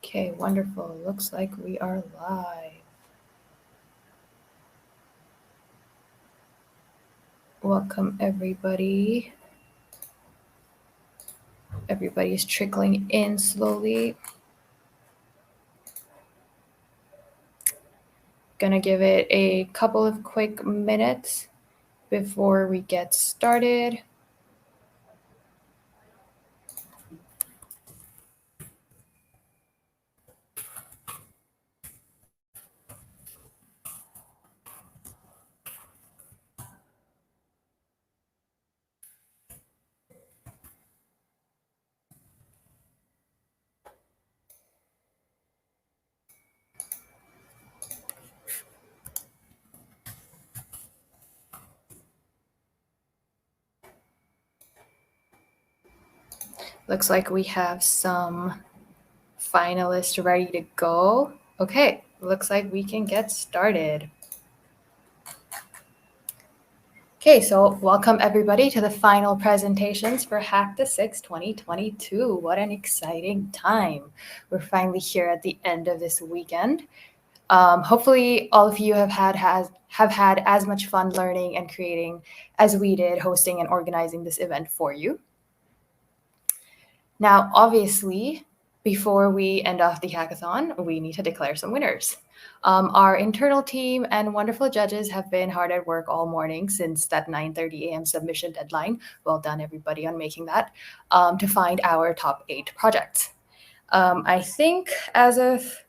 Okay, wonderful. Looks like we are live. Welcome, everybody. Everybody's trickling in slowly. Gonna give it a couple of quick minutes before we get started. Looks like we have some finalists ready to go. Okay, looks like we can get started. Okay, so welcome everybody to the final presentations for Hack the Six 2022. What an exciting time. We're finally here at the end of this weekend. Hopefully all of you have had as much fun learning and creating as we did hosting and organizing this event for you. Now, obviously, before we end off the hackathon, we need to declare some winners. Our internal team and wonderful judges have been hard at work all morning since that 9:30 a.m. submission deadline. Well done, everybody, on making that, to find our top 8 projects. I think as of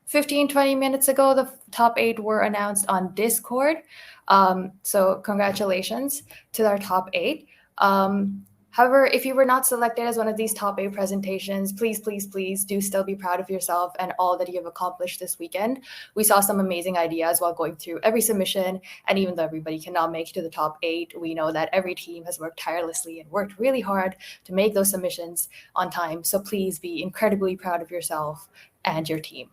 15-20 minutes ago, the top 8 were announced on Discord. So congratulations to our top 8. However, if you were not selected as one of these top 8 presentations, please do still be proud of yourself and all that you have accomplished this weekend. We saw some amazing ideas while going through every submission, and even though everybody cannot make it to the top 8, we know that every team has worked tirelessly and worked really hard to make those submissions on time. So please be incredibly proud of yourself and your team.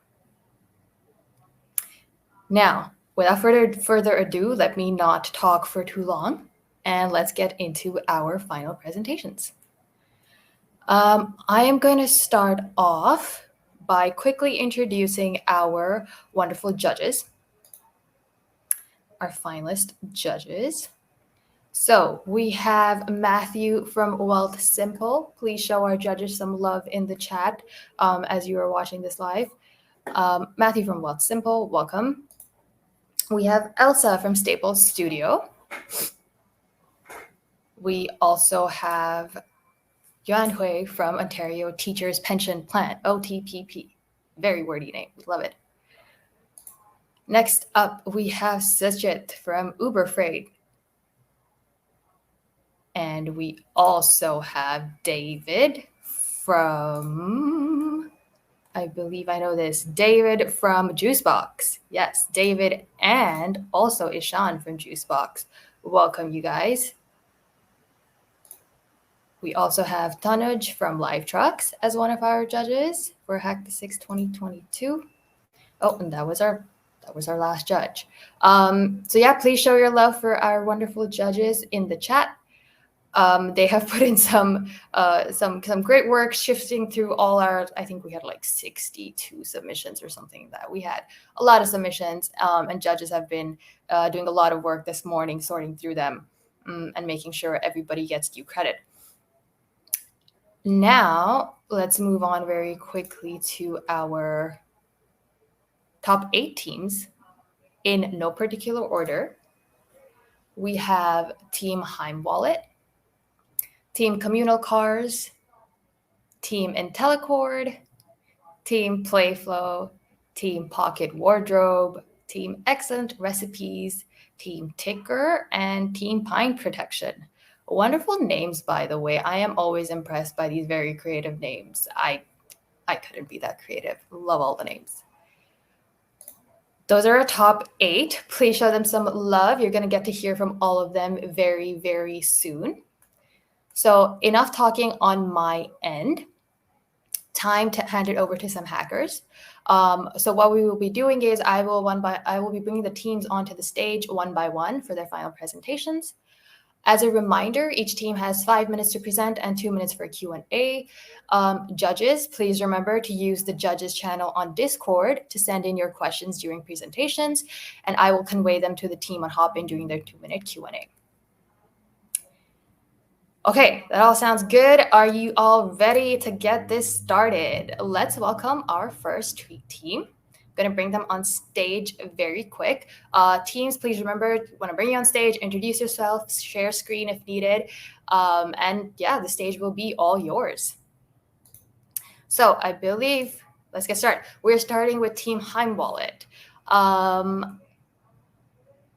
Now, without further ado, let me not talk for too long, and let's get into our final presentations. I am going to start off by quickly introducing our wonderful judges, our finalist judges. So we have Matthew from Wealth Simple. Please show our judges some love in the chat as you are watching this live. Matthew from Wealth Simple, welcome. We have Elsa from Staples Studio. We also have Yuan Hui from Ontario Teachers Pension Plan, OTPP. Very wordy name, we love it. Next up, we have Sajit from Uber Freight. And we also have David from, I believe I know this, David from Juicebox. Yes, David and also Ishan from Juicebox. Welcome, you guys. We also have Tanuj from Live Trucks as one of our judges for Hack the Six 2022. Oh, and that was our last judge. So yeah, please show your love for our wonderful judges in the chat. They have put in some great work shifting through all our, I think we had like 62 submissions or something that we had a lot of submissions, and judges have been doing a lot of work this morning sorting through them and making sure everybody gets due credit. Now, let's move on very quickly to our top 8 teams in no particular order. We have Team Heim Wallet, Team Communal Cars, Team Intellicore, Team Playflow, Team Pocket Wardrobe, Team Excellent Recipes, Team Ticker, and Team Pine Protection. Wonderful names, by the way. I am always impressed by these very creative names. I couldn't be that creative. Love all the names. Those are our top 8. Please show them some love. You're going to get to hear from all of them very, very soon. So enough talking on my end. Time to hand it over to some hackers. So what we will be doing is I will be bringing the teams onto the stage one by one for their final presentations. As a reminder, each team has 5 minutes to present and 2 minutes for Q&A. Judges, please remember to use the judges channel on Discord to send in your questions during presentations, and I will convey them to the team on Hopin during their 2-minute Q&A. Okay, that all sounds good. Are you all ready to get this started? Let's welcome our first team. Going to bring them on stage very quick. Teams, please remember, when I bring you on stage, introduce yourself, share screen if needed. And yeah, the stage will be all yours. So I believe, let's get started. We're starting with Team Heim Wallet.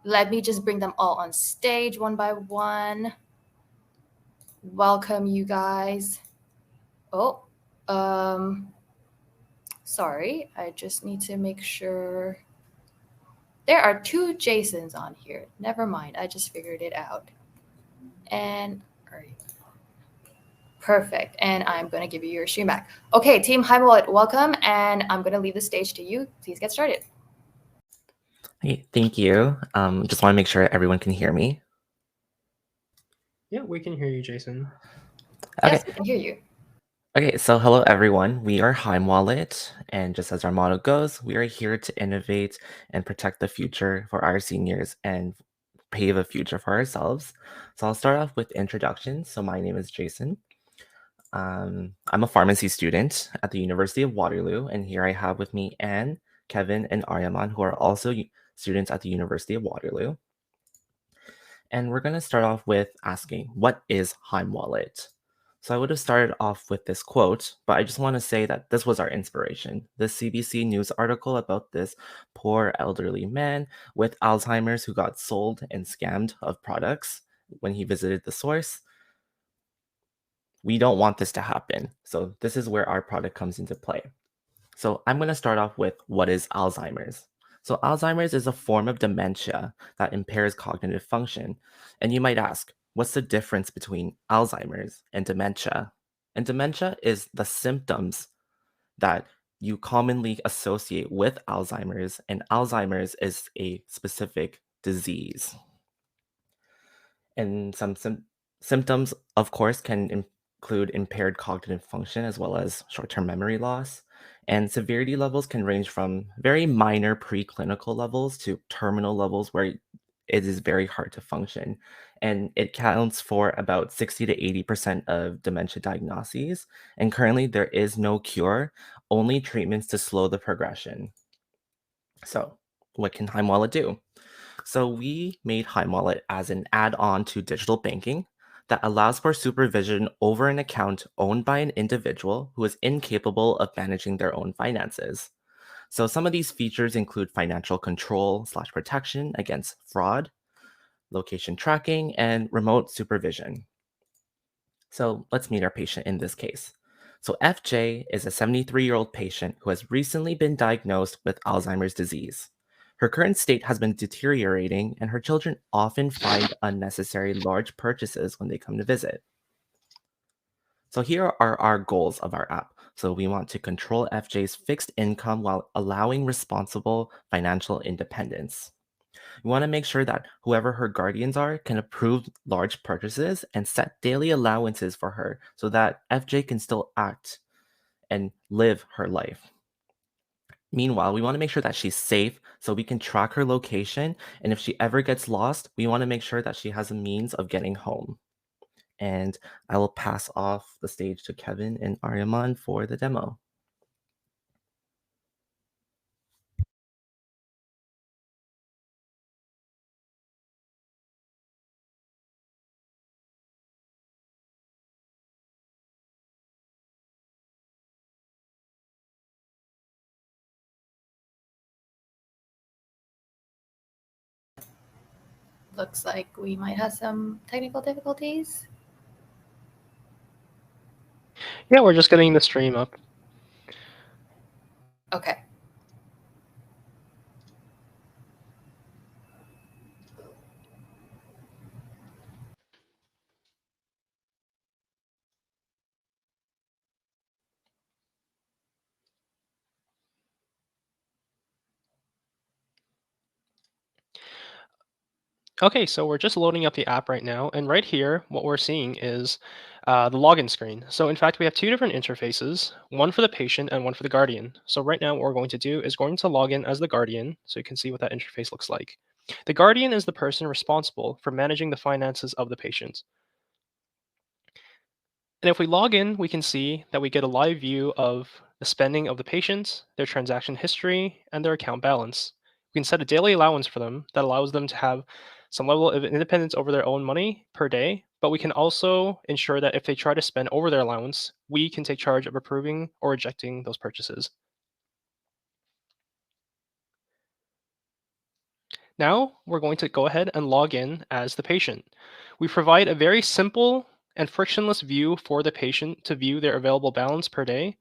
Let me just bring them all on stage one by one. Welcome, you guys. Oh, sorry, I just need to make sure. There are 2 Jasons on here. Never mind, I just figured it out. And, all right. Perfect, and I'm gonna give you your stream back. Okay, Team High Wallet, welcome, and I'm gonna leave the stage to you. Please get started. Hey, thank you. Just want to make sure everyone can hear me. Yeah, we can hear you, Jason. Okay. Yes, we can hear you. Okay, so hello everyone. We are Heim Wallet, and just as our motto goes, we are here to innovate and protect the future for our seniors and pave a future for ourselves. So I'll start off with introductions. So my name is Jason. I'm a pharmacy student at the University of Waterloo, and here I have with me Anne, Kevin, and Aryaman, who are also students at the University of Waterloo. And we're going to start off with asking, what is Heim Wallet? So I would have started off with this quote, but I just want to say that this was our inspiration. The CBC News article about this poor elderly man with Alzheimer's who got sold and scammed of products when he visited the source. We don't want this to happen. So this is where our product comes into play. So I'm going to start off with what is Alzheimer's. So Alzheimer's is a form of dementia that impairs cognitive function. And you might ask, what's the difference between Alzheimer's and dementia? And dementia is the symptoms that you commonly associate with Alzheimer's, and Alzheimer's is a specific disease. And some symptoms, of course, can include impaired cognitive function as well as short-term memory loss. And severity levels can range from very minor preclinical levels to terminal levels where it is very hard to function. And it counts for about 60 to 80% of dementia diagnoses. And currently there is no cure, only treatments to slow the progression. So what can Heim Wallet do? So we made Heim Wallet as an add-on to digital banking that allows for supervision over an account owned by an individual who is incapable of managing their own finances. So some of these features include financial control/protection against fraud, location tracking, and remote supervision. So let's meet our patient in this case. So FJ is a 73-year-old patient who has recently been diagnosed with Alzheimer's disease. Her current state has been deteriorating, and her children often find unnecessary large purchases when they come to visit. So here are our goals of our app. So we want to control FJ's fixed income while allowing responsible financial independence. We want to make sure that whoever her guardians are can approve large purchases and set daily allowances for her so that FJ can still act and live her life. Meanwhile, we want to make sure that she's safe so we can track her location. And if she ever gets lost, we want to make sure that she has a means of getting home. And I will pass off the stage to Kevin and Aryaman for the demo. Looks like we might have some technical difficulties. Yeah, we're just getting the stream up. Okay. Okay, so we're just loading up the app right now, and right here, what we're seeing is the login screen. So in fact, we have two different interfaces, one for the patient and one for the guardian. So right now, what we're going to do is going to log in as the guardian, so you can see what that interface looks like. The guardian is the person responsible for managing the finances of the patient. And if we log in, we can see that we get a live view of the spending of the patient, their transaction history, and their account balance. We can set a daily allowance for them that allows them to have some level of independence over their own money per day, but we can also ensure that if they try to spend over their allowance, we can take charge of approving or rejecting those purchases. Now we're going to go ahead and log in as the patient. We provide a very simple and frictionless view for the patient to view their available balance per day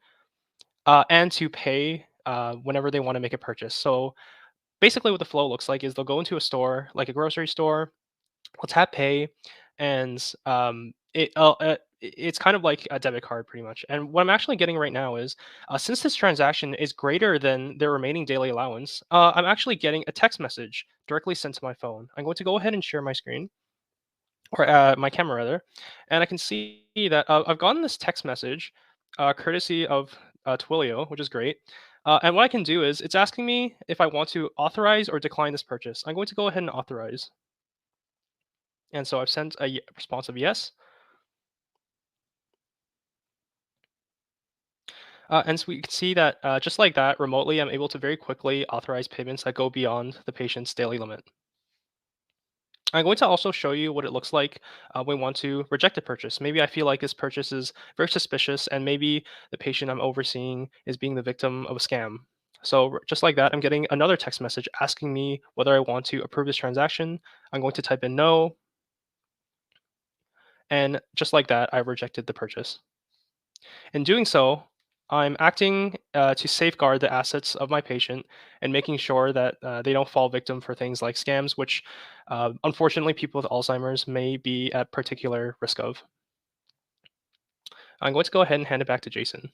and to pay whenever they want to make a purchase. So basically, what the flow looks like is they'll go into a store, like a grocery store, we'll tap pay, and it's kind of like a debit card pretty much. And what I'm actually getting right now is since this transaction is greater than their remaining daily allowance, I'm actually getting a text message directly sent to my phone. I'm going to go ahead and share my screen or my camera rather, and I can see that I've gotten this text message courtesy of Twilio, which is great. And what I can do is it's asking me if I want to authorize or decline this purchase. I'm going to go ahead and authorize. And so I've sent a response of yes. And so we can see that just like that, remotely, I'm able to very quickly authorize payments that go beyond the patient's daily limit. I'm going to also show you what it looks like when we want to reject a purchase. Maybe I feel like this purchase is very suspicious, and maybe the patient I'm overseeing is being the victim of a scam. So just like that, I'm getting another text message asking me whether I want to approve this transaction. I'm going to type in no, and just like that, I rejected the purchase. In doing so, I'm acting to safeguard the assets of my patient and making sure that they don't fall victim for things like scams, which unfortunately people with Alzheimer's may be at particular risk of. I'm going to go ahead and hand it back to Jason.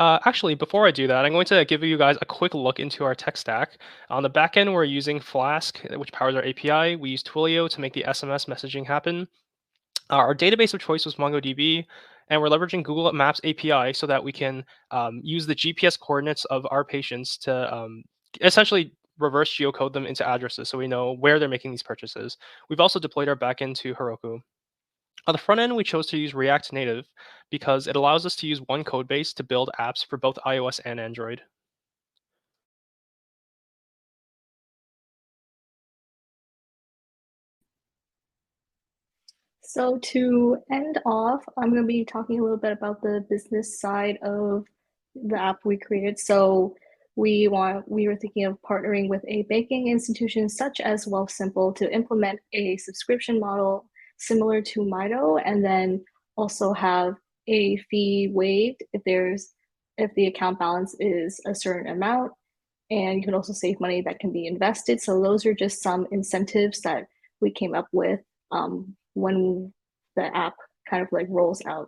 Actually, before I do that, I'm going to give you guys a quick look into our tech stack. On the back end, we're using Flask, which powers our API. We use Twilio to make the SMS messaging happen. Our database of choice was MongoDB, and we're leveraging Google Maps API so that we can use the GPS coordinates of our patients to essentially reverse geocode them into addresses so we know where they're making these purchases. We've also deployed our backend to Heroku. On the front end, we chose to use React Native because it allows us to use one code base to build apps for both iOS and Android. So to end off, I'm going to be talking a little bit about the business side of the app we created. So we were thinking of partnering with a banking institution such as Wealthsimple to implement a subscription model similar to Mido, and then also have a fee waived if the account balance is a certain amount, and you can also save money that can be invested. So those are just some incentives that we came up with when the app kind of like rolls out.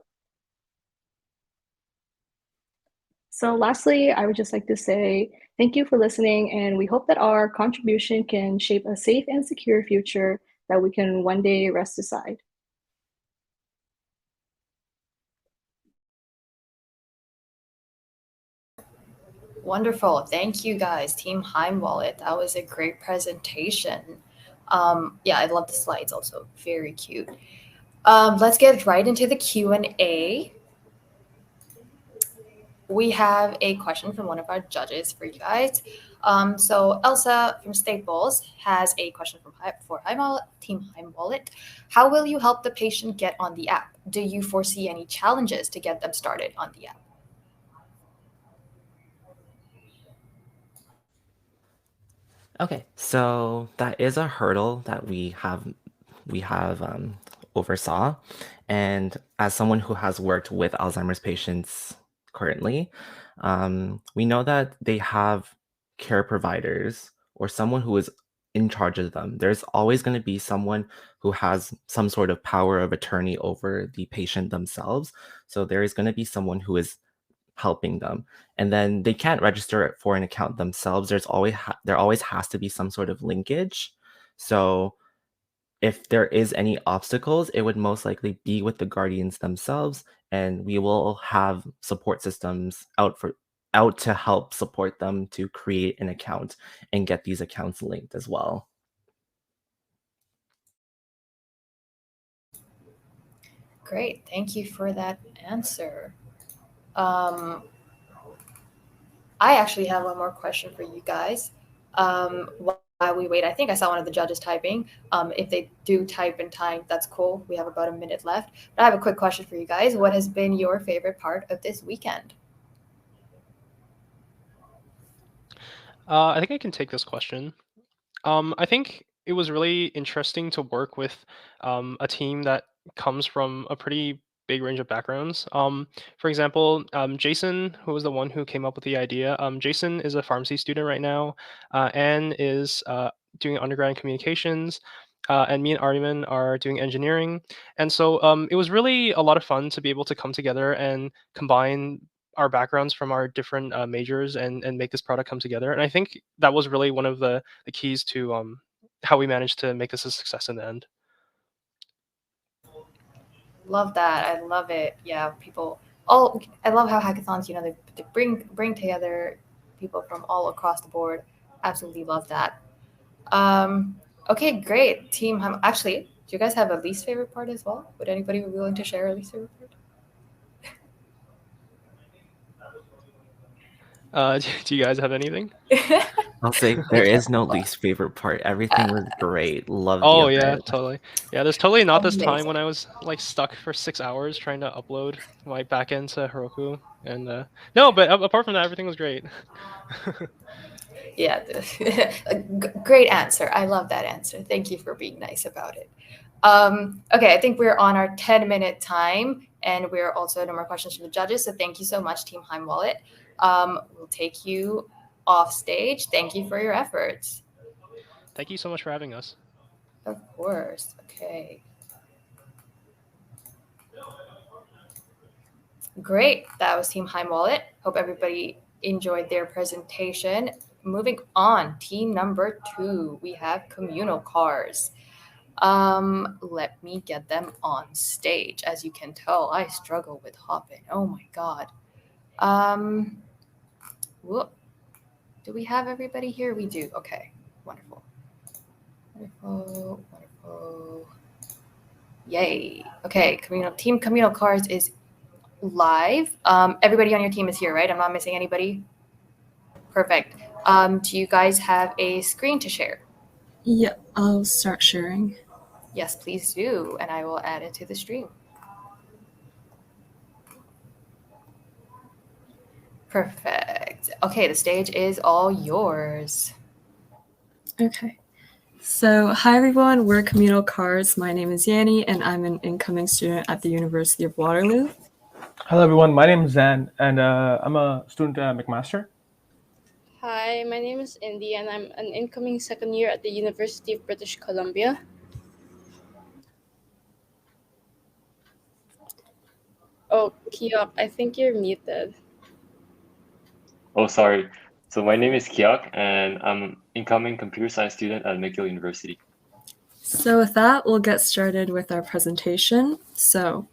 So lastly, I would just like to say thank you for listening, and we hope that our contribution can shape a safe and secure future that we can one day rest aside. Wonderful. Thank you guys, Team Heim Wallet. That was a great presentation. Yeah, I love the slides also. Very cute. Let's get right into the Q&A. We have a question from one of our judges for you guys. So Elsa from Staples has a question for Team Heim Wallet. How will you help the patient get on the app? Do you foresee any challenges to get them started on the app? Okay, so that is a hurdle that we have oversaw, and as someone who has worked with Alzheimer's patients currently, we know that they have care providers or someone who is in charge of them. There's always going to be someone who has some sort of power of attorney over the patient themselves. So there is going to be someone who is helping them, and then they can't register it for an account themselves. There always has to be some sort of linkage. So if there is any obstacles, it would most likely be with the guardians themselves, and we will have support systems out to help support them to create an account and get these accounts linked as well. Great, thank you for that answer. I actually have one more question for you guys. While we wait, I think I saw one of the judges typing. If they do type in time, that's cool. We have about a minute left. But I have a quick question for you guys. What has been your favorite part of this weekend? I think I can take this question. I think it was really interesting to work with a team that comes from a pretty big range of backgrounds. For example, Jason, who was the one who came up with the idea, Jason is a pharmacy student right now. Anne is doing undergrad in communications. And me and Ariman are doing engineering. And so it was really a lot of fun to be able to come together and combine our backgrounds from our different majors and make this product come together. And I think that was really one of the keys to how we managed to make this a success in the end. Love that. I love it. Yeah, people. All I love how hackathons. They bring together people from all across the board. Absolutely love that. Okay, great. Team. Actually, do you guys have a least favorite part as well? Would anybody be willing to share a least favorite part? Do you guys have anything? I'll say there is no least favorite part. Everything was great. Love the Oh yeah, event. totally. Yeah, there's totally not this time Amazing. when I was like stuck for 6 hours trying to upload my backend to Heroku. And no, but apart from that, everything was great. Yeah, great answer. I love that answer. Thank you for being nice about it. Okay, I think we're on our 10-minute time, and we're also no more questions from the judges. So thank you so much, Team Heim Wallet. We'll take you off stage. Thank you for your efforts. Thank you so much for having us. Of course. Okay. Great. That was Team Heim Wallet. Hope everybody enjoyed their presentation. Moving on, team number 2, we have Communal Cars. Let me get them on stage. As you can tell, I struggle with hopping. Oh my god. Whoop. Do we have everybody here? We do. Okay. Wonderful. Wonderful. Wonderful. Yay. Okay. Communal Cars is live. Everybody on your team is here, right? I'm not missing anybody. Perfect. Do you guys have a screen to share? Yeah, I'll start sharing. Yes, please do, and I will add it to the stream. Perfect. Okay, the stage is all yours. Okay. So, hi everyone, we're Communal Cars. My name is Yanni, and I'm an incoming student at the University of Waterloo. Hello everyone, my name is Zan, and I'm a student at McMaster. Hi, my name is Indy, and I'm an incoming second year at the University of British Columbia. Oh, Kiok, I think you're muted. Oh, sorry. So my name is Kiak, and I'm an incoming computer science student at McGill University. So, with that, we'll get started with our presentation. So,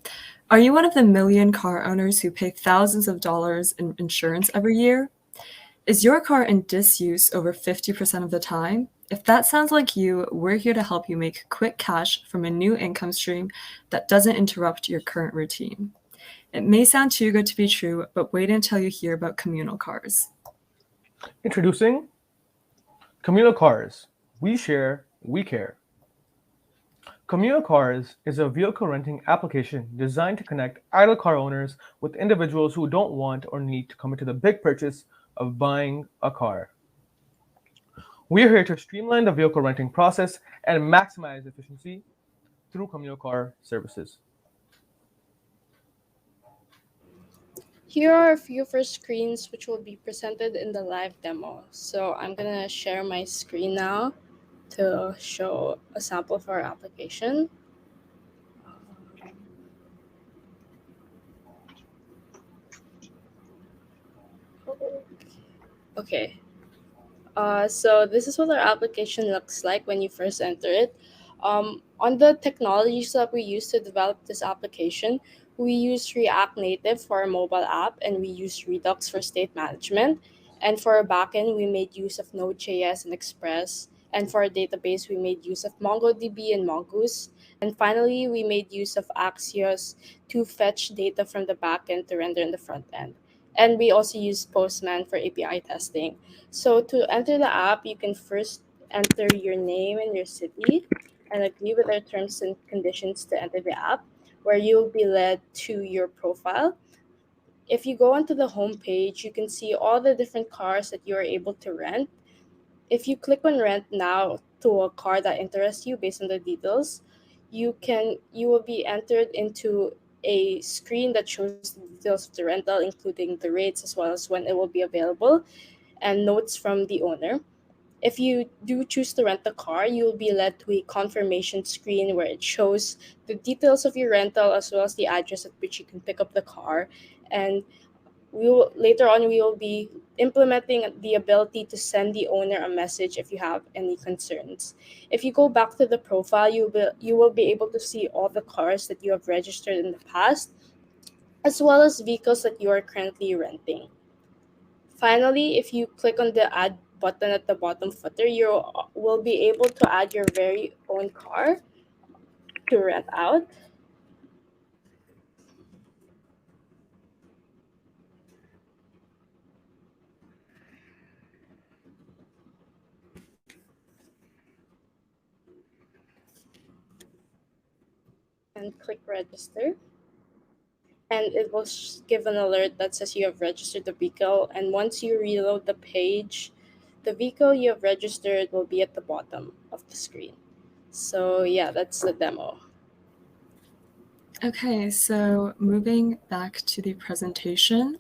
are you one of the million car owners who pay thousands of dollars in insurance every year? Is your car in disuse over 50% of the time? If that sounds like you, we're here to help you make quick cash from a new income stream that doesn't interrupt your current routine. It may sound too good to be true, but wait until you hear about Communal Cars. Introducing Communal Cars. We share, we care. Communal Cars is a vehicle renting application designed to connect idle car owners with individuals who don't want or need to commit to the big purchase of buying a car. We are here to streamline the vehicle renting process and maximize efficiency through communal car services. Here are a few first screens which will be presented in the live demo. So I'm gonna share my screen now. to show a sample of our application. Okay. So this is what our application looks like when you first enter it. On the technologies that we use to develop this application, we use React Native for our mobile app, and we use Redux for state management. And for our backend, we made use of Node.js and Express. And for our database, we made use of MongoDB and Mongoose. And finally, we made use of Axios to fetch data from the backend to render in the front end. And we also use Postman for API testing. So to enter the app, you can first enter your name and your city and agree with our terms and conditions to enter the app, where you'll be led to your profile. If you go onto the home page, you can see all the different cars that you are able to rent. If you click on rent now to a car that interests you based on the details, you will be entered into a screen that shows the details of the rental, including the rates as well as when it will be available and notes from the owner. If you do choose to rent the car, you will be led to a confirmation screen where it shows the details of your rental as well as the address at which you can pick up the car. And later on we will be implementing the ability to send the owner a message if you have any concerns. If you go back to the profile, you will be able to see all the cars that you have registered in the past, as well as vehicles that you are currently renting. Finally, if you click on the add button at the bottom footer, you will be able to add your very own car to rent out. And click register. And it will give an alert that says you have registered the vehicle. And once you reload the page, the vehicle you have registered will be at the bottom of the screen. So yeah, that's the demo. Okay, so moving back to the presentation.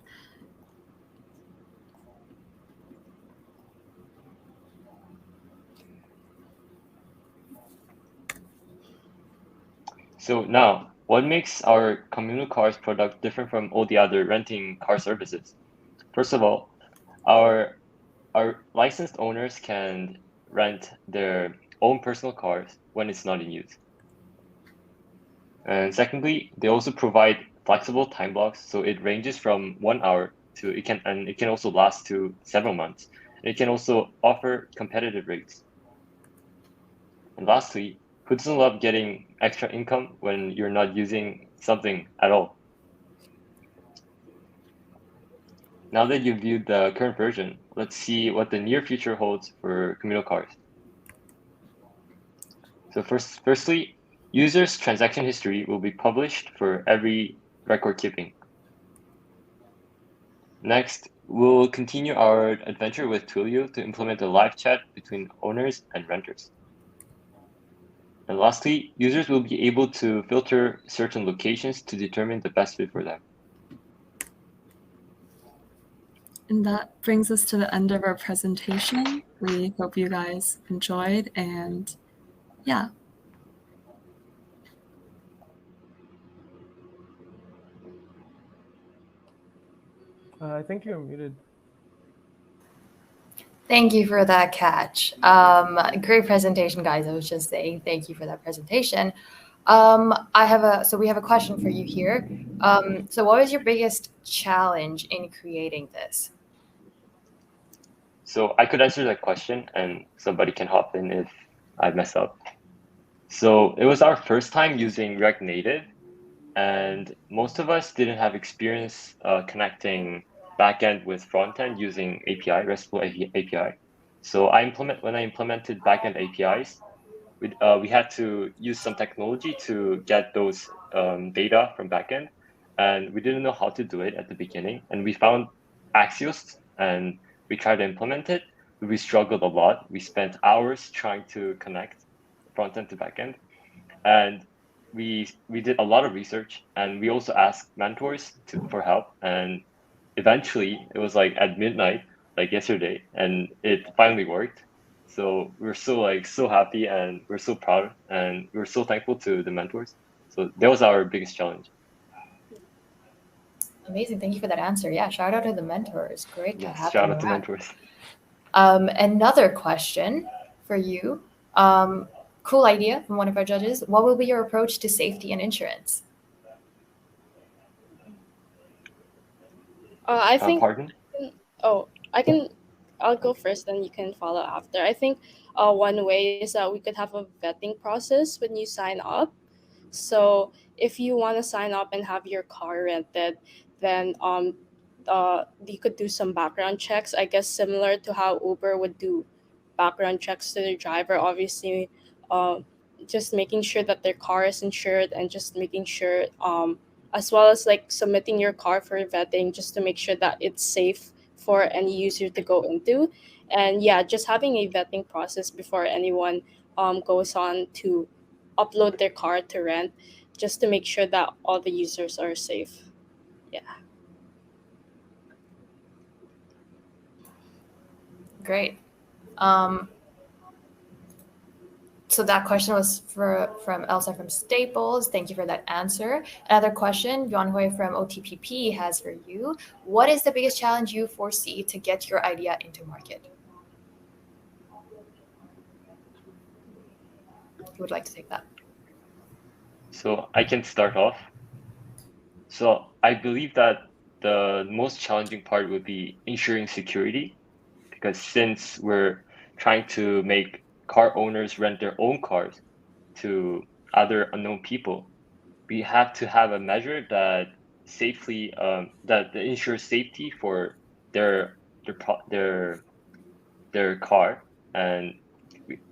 So now, what makes our Communal Cars product different from all the other renting car services? First of all, our licensed owners can rent their own personal cars when it's not in use. And secondly, they also provide flexible time blocks, so it ranges from 1 hour to it can also last to several months. And it can also offer competitive rates. And lastly, who doesn't love getting extra income when you're not using something at all? Now that you've viewed the current version, let's see what the near future holds for Communal Cars. So firstly, users' transaction history will be published for every record keeping. Next, we'll continue our adventure with Twilio to implement a live chat between owners and renters. And lastly, users will be able to filter certain locations to determine the best fit for them. And that brings us to the end of our presentation. We hope you guys enjoyed, and yeah. I think you're muted. Thank you for that catch. Great presentation, guys. I was just saying thank you for that presentation. So we have a question for you here. So what was your biggest challenge in creating this? So I could answer that question and somebody can hop in if I mess up. So it was our first time using React Native, and most of us didn't have experience connecting backend with frontend using API, RESTful API. So when I implemented backend APIs, we had to use some technology to get those data from backend, and we didn't know how to do it at the beginning. And we found Axios, and we tried to implement it. We struggled a lot. We spent hours trying to connect frontend to backend, and we did a lot of research, and we also asked mentors for help. And eventually, it was like at midnight, like yesterday, and it finally worked. So we're so happy, and we're so proud, and we're so thankful to the mentors. So that was our biggest challenge. Amazing. Thank you for that answer. Yeah, shout out to the mentors. Great to Yes, have shout them out to around. mentors. Another question for you. Cool idea from one of our judges. What will be your approach to safety and insurance? I think. Pardon? I'll go first, then you can follow after. I think one way is that we could have a vetting process when you sign up. So if you want to sign up and have your car rented, then you could do some background checks. I guess similar to how Uber would do background checks to their driver. Obviously, uh, just making sure that their car is insured, and just making sure, as well as like submitting your car for vetting, just to make sure that it's safe for any user to go into. And yeah, just having a vetting process before anyone goes on to upload their car to rent, just to make sure that all the users are safe. Yeah. Great. So that question was from Elsa from Staples. Thank you for that answer. Another question, Yonhui from OTPP has for you. What is the biggest challenge you foresee to get your idea into market? Who would like to take that? So I can start off. So I believe that the most challenging part would be ensuring security, because since we're trying to make car owners rent their own cars to other unknown people, we have to have a measure that safely that ensures safety for their car, and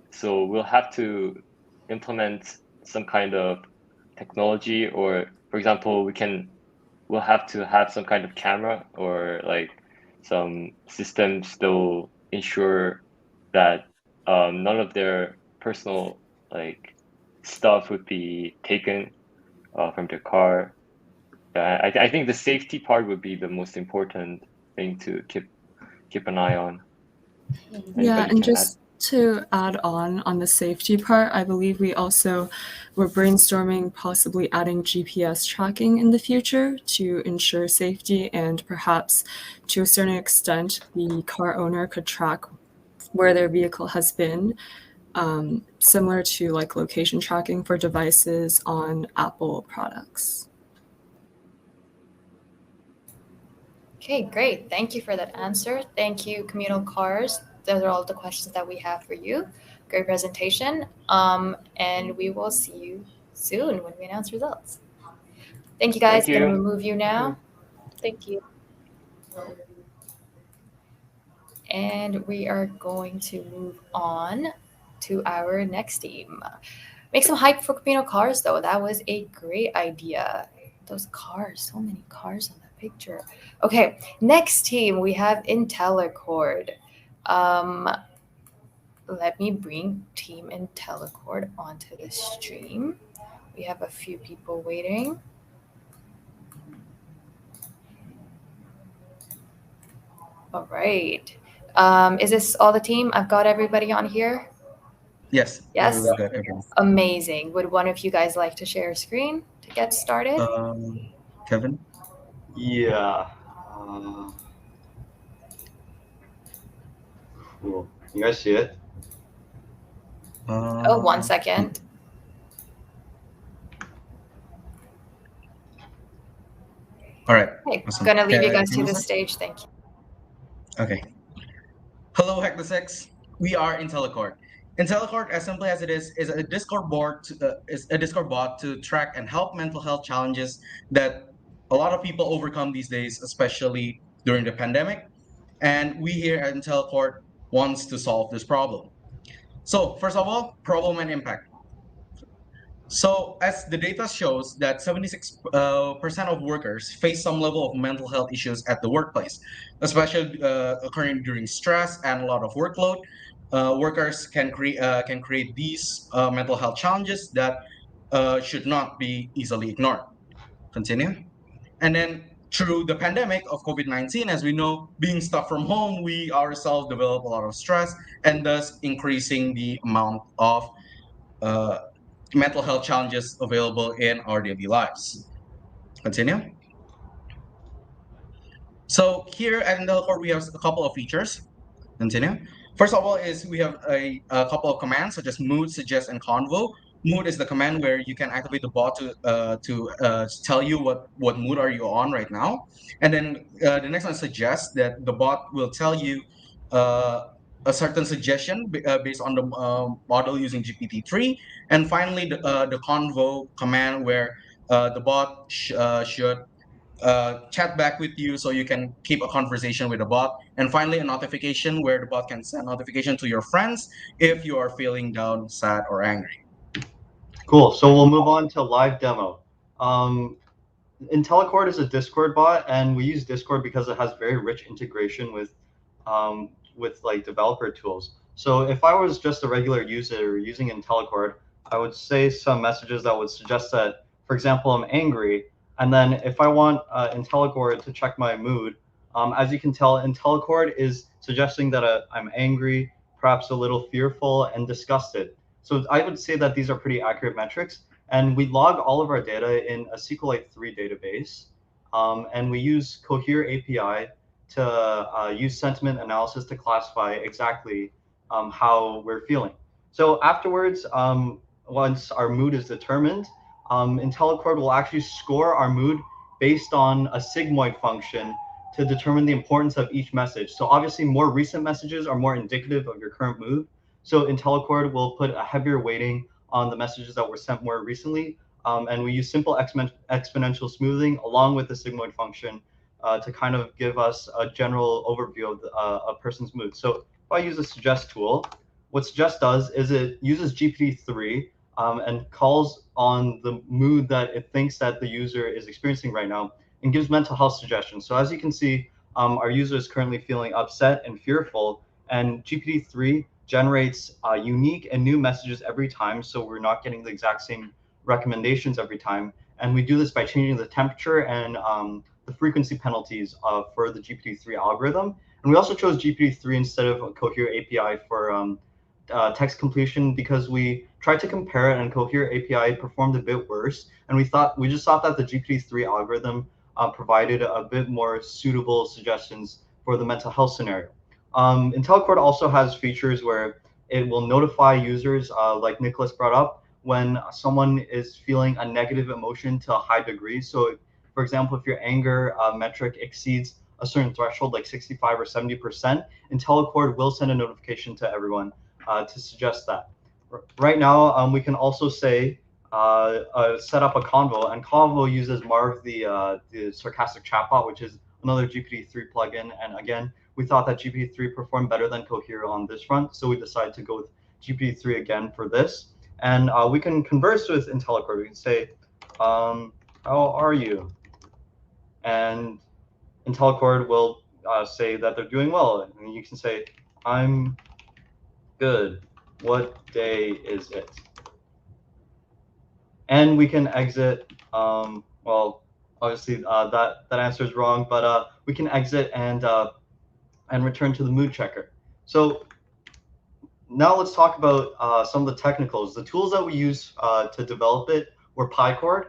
so we'll have to implement some kind of technology, or for example, we'll have to have some kind of camera or like some systems that will ensure that none of their personal like stuff would be taken from their car. I think the safety part would be the most important thing to keep an eye on. Yeah, Anybody and can just to add on the safety part, I believe we also were brainstorming possibly adding GPS tracking in the future to ensure safety, and perhaps to a certain extent the car owner could track where their vehicle has been, similar to like location tracking for devices on Apple products. Okay, great. Thank you for that answer. Thank you, Communal Cars. Those are all the questions that we have for you. Great presentation. And we will see you soon when we announce results. Thank you, guys. Thank you. Gonna remove you now. Thank you. And we are going to move on to our next team. Make some hype for Communal Cars, though. That was a great idea. Those cars, so many cars on that picture. Okay, next team, we have Intellicore. Let me bring Team Intellicore onto the stream. We have a few people waiting. All right. Is this all the team? I've got everybody on here. Yes. Yes? we've got everyone. Amazing. Would one of you guys like to share a screen to get started? Kevin? Yeah. Cool. You guys see it? Oh, 1 second. All right. Okay, Awesome. gonna leave you Okay, guys can to the start? stage. Thank you. Okay. Hello, Hack the Six. We are Intellicore. Intellicore, as simply as it is a Discord board. Is a Discord bot to track and help mental health challenges that a lot of people overcome these days, especially during the pandemic. And we here at Intellicore wants to solve this problem. So first of all, problem and impact. So as the data shows that 76% of workers face some level of mental health issues at the workplace, especially occurring during stress and a lot of workload. Workers can create these mental health challenges that should not be easily ignored. Continue. And then through the pandemic of COVID-19, as we know, being stuck from home, we ourselves develop a lot of stress and thus increasing the amount of mental health challenges available in our daily lives. Continue. So here at Intellicore, we have a couple of features. Continue. First of all is we have a couple of commands such as mood, suggest, and convo. Mood is the command where you can activate the bot to tell you what mood are you on right now. And then the next one suggests that the bot will tell you uh, a certain suggestion based on the model using GPT-3. And finally, the convo command where the bot should chat back with you so you can keep a conversation with the bot. And finally, a notification where the bot can send notification to your friends if you are feeling down, sad, or angry. Cool. So we'll move on to live demo. Intellicore is a Discord bot, and we use Discord because it has very rich integration with like developer tools. So if I was just a regular user using Intellicore, I would say some messages that would suggest that, for example, I'm angry. And then if I want Intellicore to check my mood, as you can tell, Intellicore is suggesting that I'm angry, perhaps a little fearful, and disgusted. So I would say that these are pretty accurate metrics. And we log all of our data in a SQLite3 database. And we use Cohere API to use sentiment analysis to classify exactly how we're feeling. So afterwards, once our mood is determined, Intellicore will actually score our mood based on a sigmoid function to determine the importance of each message. So obviously more recent messages are more indicative of your current mood. So Intellicore will put a heavier weighting on the messages that were sent more recently. And we use simple exponential smoothing along with the sigmoid function to kind of give us a general overview of a person's mood. So if I use a suggest tool, what suggest does is it uses GPT-3 and calls on the mood that it thinks that the user is experiencing right now and gives mental health suggestions. So as you can see, our user is currently feeling upset and fearful, and GPT-3 generates unique and new messages every time, so we're not getting the exact same recommendations every time. And we do this by changing the temperature and the frequency penalties for the GPT-3 algorithm. And we also chose GPT-3 instead of a Cohere API for text completion because we tried to compare it, and Cohere API performed a bit worse. And we just thought that the GPT-3 algorithm provided a bit more suitable suggestions for the mental health scenario. Intellicore also has features where it will notify users, like Nicholas brought up, when someone is feeling a negative emotion to a high degree. So, for example, if your anger metric exceeds a certain threshold, like 65 or 70%, Intellicore will send a notification to everyone to suggest that. Right now, we can also say set up a convo, and convo uses Marv, the sarcastic chatbot, which is another GPT-3 plugin. And again, we thought that GPT-3 performed better than Cohere on this front, so we decided to go with GPT-3 again for this. And we can converse with Intellicore. We can say, how are you? And Intellicore will say that they're doing well. And you can say, I'm good. What day is it? And we can exit. Well, obviously that answer is wrong, but we can exit and return to the mood checker. So now let's talk about some of the technicals. The tools that we use to develop it were PyCord.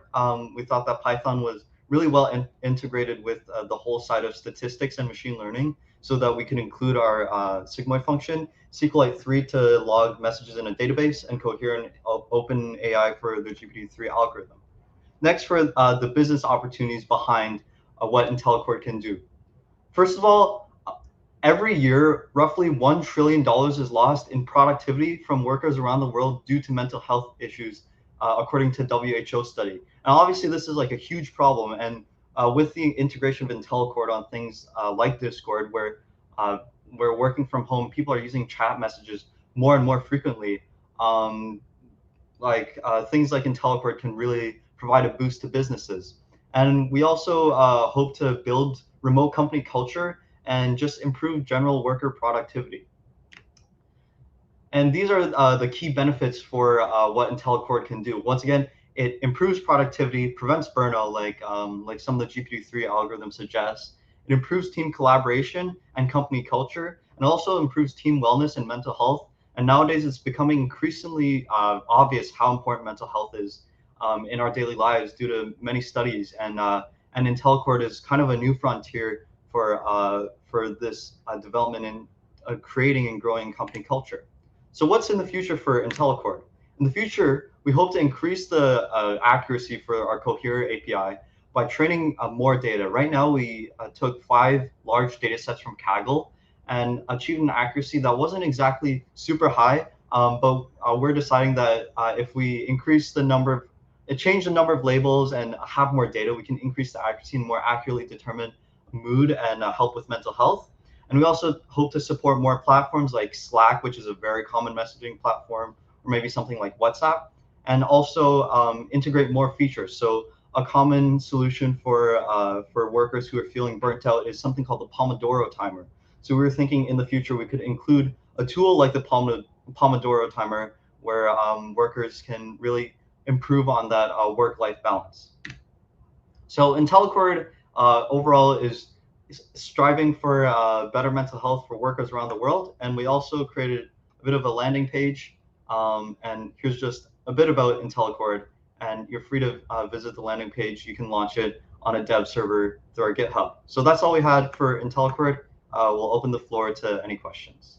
We thought that Python was really well integrated with the whole side of statistics and machine learning so that we can include our sigmoid function, SQLite3 to log messages in a database, and Cohere and OpenAI for the GPT-3 algorithm. Next, for the business opportunities behind what Intellicore can do. First of all, every year, roughly $1 trillion is lost in productivity from workers around the world due to mental health issues, according to WHO study. And obviously, this is like a huge problem. And with the integration of Intellicore on things like Discord, where we're working from home, people are using chat messages more and more frequently. Things like Intellicore can really provide a boost to businesses. And we also hope to build remote company culture and just improve general worker productivity. And these are the key benefits for what Intellicore can do. Once again, it improves productivity, prevents burnout, like some of the GPT-3 algorithms suggest. It improves team collaboration and company culture, and also improves team wellness and mental health. And nowadays, it's becoming increasingly obvious how important mental health is in our daily lives due to many studies. And Intellicore is kind of a new frontier for this development in creating and growing company culture. So what's in the future for Intellicore? In the future, we hope to increase the accuracy for our Cohere API by training more data. Right now, we took 5 large data sets from Kaggle and achieved an accuracy that wasn't exactly super high, but we're deciding that if we increase the number of change the number of labels and have more data, we can increase the accuracy and more accurately determine mood and help with mental health. And we also hope to support more platforms like Slack, which is a very common messaging platform, or maybe something like WhatsApp, and also integrate more features. So a common solution for workers who are feeling burnt out is something called the Pomodoro timer. So we were thinking in the future we could include a tool like the Pomodoro timer where workers can really improve on that work-life balance. So Intellicore overall is striving for better mental health for workers around the world, and we also created a bit of a landing page. And here's just a bit about Intellicore, and you're free to visit the landing page. You can launch it on a dev server through our GitHub. So that's all we had for Intellicore. We'll open the floor to any questions.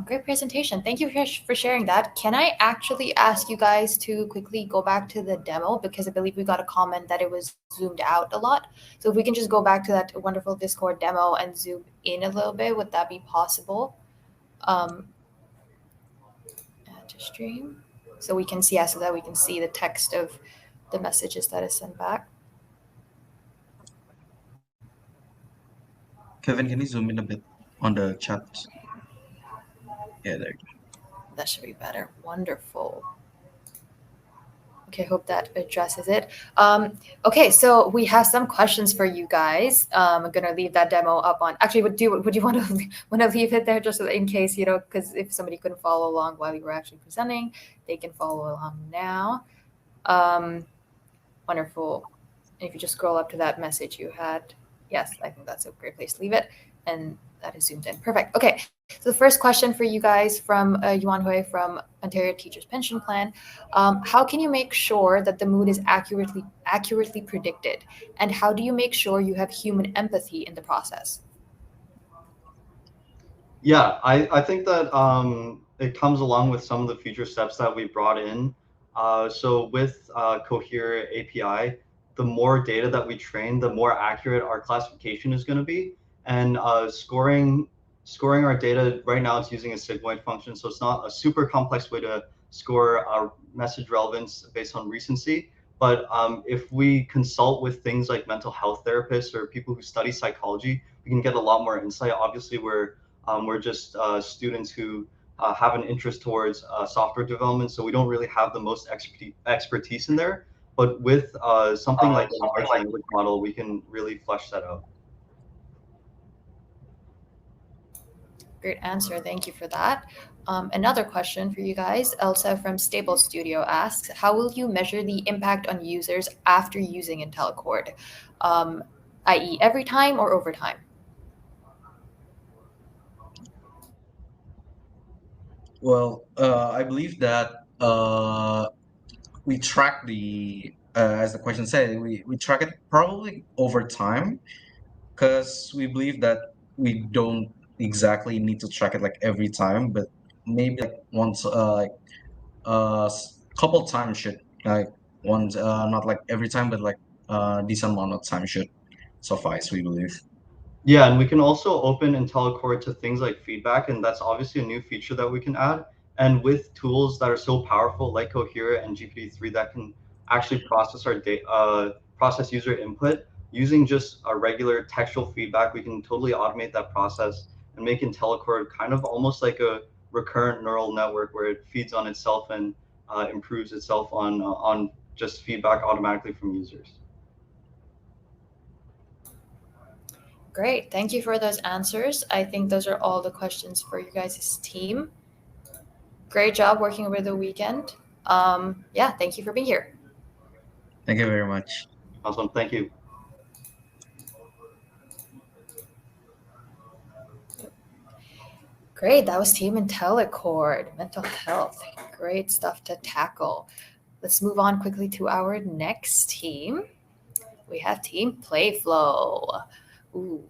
Great presentation. Thank you for sharing that. Can I actually ask you guys to quickly go back to the demo, because I believe we got a comment that it was zoomed out a lot. So if we can just go back to that wonderful Discord demo and zoom in a little bit, would that be possible? Add to stream, so we can see, so that we can see the text of the messages that is sent back. Kevin, can you zoom in a bit on the chat? Yeah, there you go. That should be better. Wonderful. Okay, hope that addresses it. Okay, so we have some questions for you guys. I'm gonna leave that demo up on. Actually, would you want to leave it there just so that in case, because if somebody couldn't follow along while we were actually presenting, they can follow along now. Wonderful. And if you just scroll up to that message you had, yes, I think that's a great place to leave it. And that is zoomed in. Perfect. Okay. So the first question for you guys from Yuan Hui from Ontario Teachers Pension Plan. How can you make sure that the mood is accurately predicted? And how do you make sure you have human empathy in the process? Yeah, I think that it comes along with some of the future steps that we brought in. So with Cohere API, the more data that we train, the more accurate our classification is going to be. And scoring our data, right now it's using a sigmoid function, so it's not a super complex way to score our message relevance based on recency. But if we consult with things like mental health therapists or people who study psychology, we can get a lot more insight. Obviously, we're just students who have an interest towards software development, so we don't really have the most expertise in there. But with something like a large language model, we can really flesh that out. Great answer. Thank you for that. Another question for you guys. Elsa from Stable Studio asks, how will you measure the impact on users after using Intellicore, i.e. every time or over time? Well, I believe that we track as the question said, we track it probably over time, because we believe that we don't exactly need to track it like every time, but maybe like once, couple times should, like once, not like every time, but like decent amount of time should suffice, we believe. Yeah, and we can also open Intellicore to things like feedback, and that's obviously a new feature that we can add. And with tools that are so powerful like Cohere and GPT-3 that can actually process our data, process user input, using just a regular textual feedback, we can totally automate that process and make Intellicore kind of almost like a recurrent neural network where it feeds on itself and improves itself on just feedback automatically from users. Great. Thank you for those answers. I think those are all the questions for you guys' team. Great job working over the weekend. Yeah, thank you for being here. Thank you very much. Awesome. Thank you. Great, that was Team Intellicore, mental health. Great stuff to tackle. Let's move on quickly to our next team. We have Team Playflow. Ooh,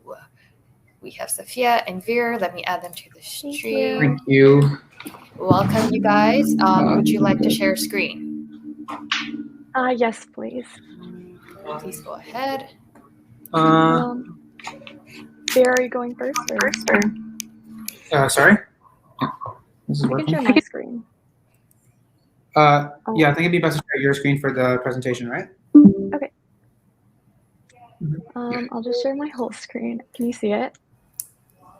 we have Sophia and Veer. Let me add them to the stream. Thank you. Welcome, you guys. Would you like to share screen? Yes, please. Please go ahead. Veer, are you going first? Sorry? This is I can working? share my screen. Yeah, I think it'd be best to share your screen for the presentation, right? Okay. I'll just share my whole screen. Can you see it?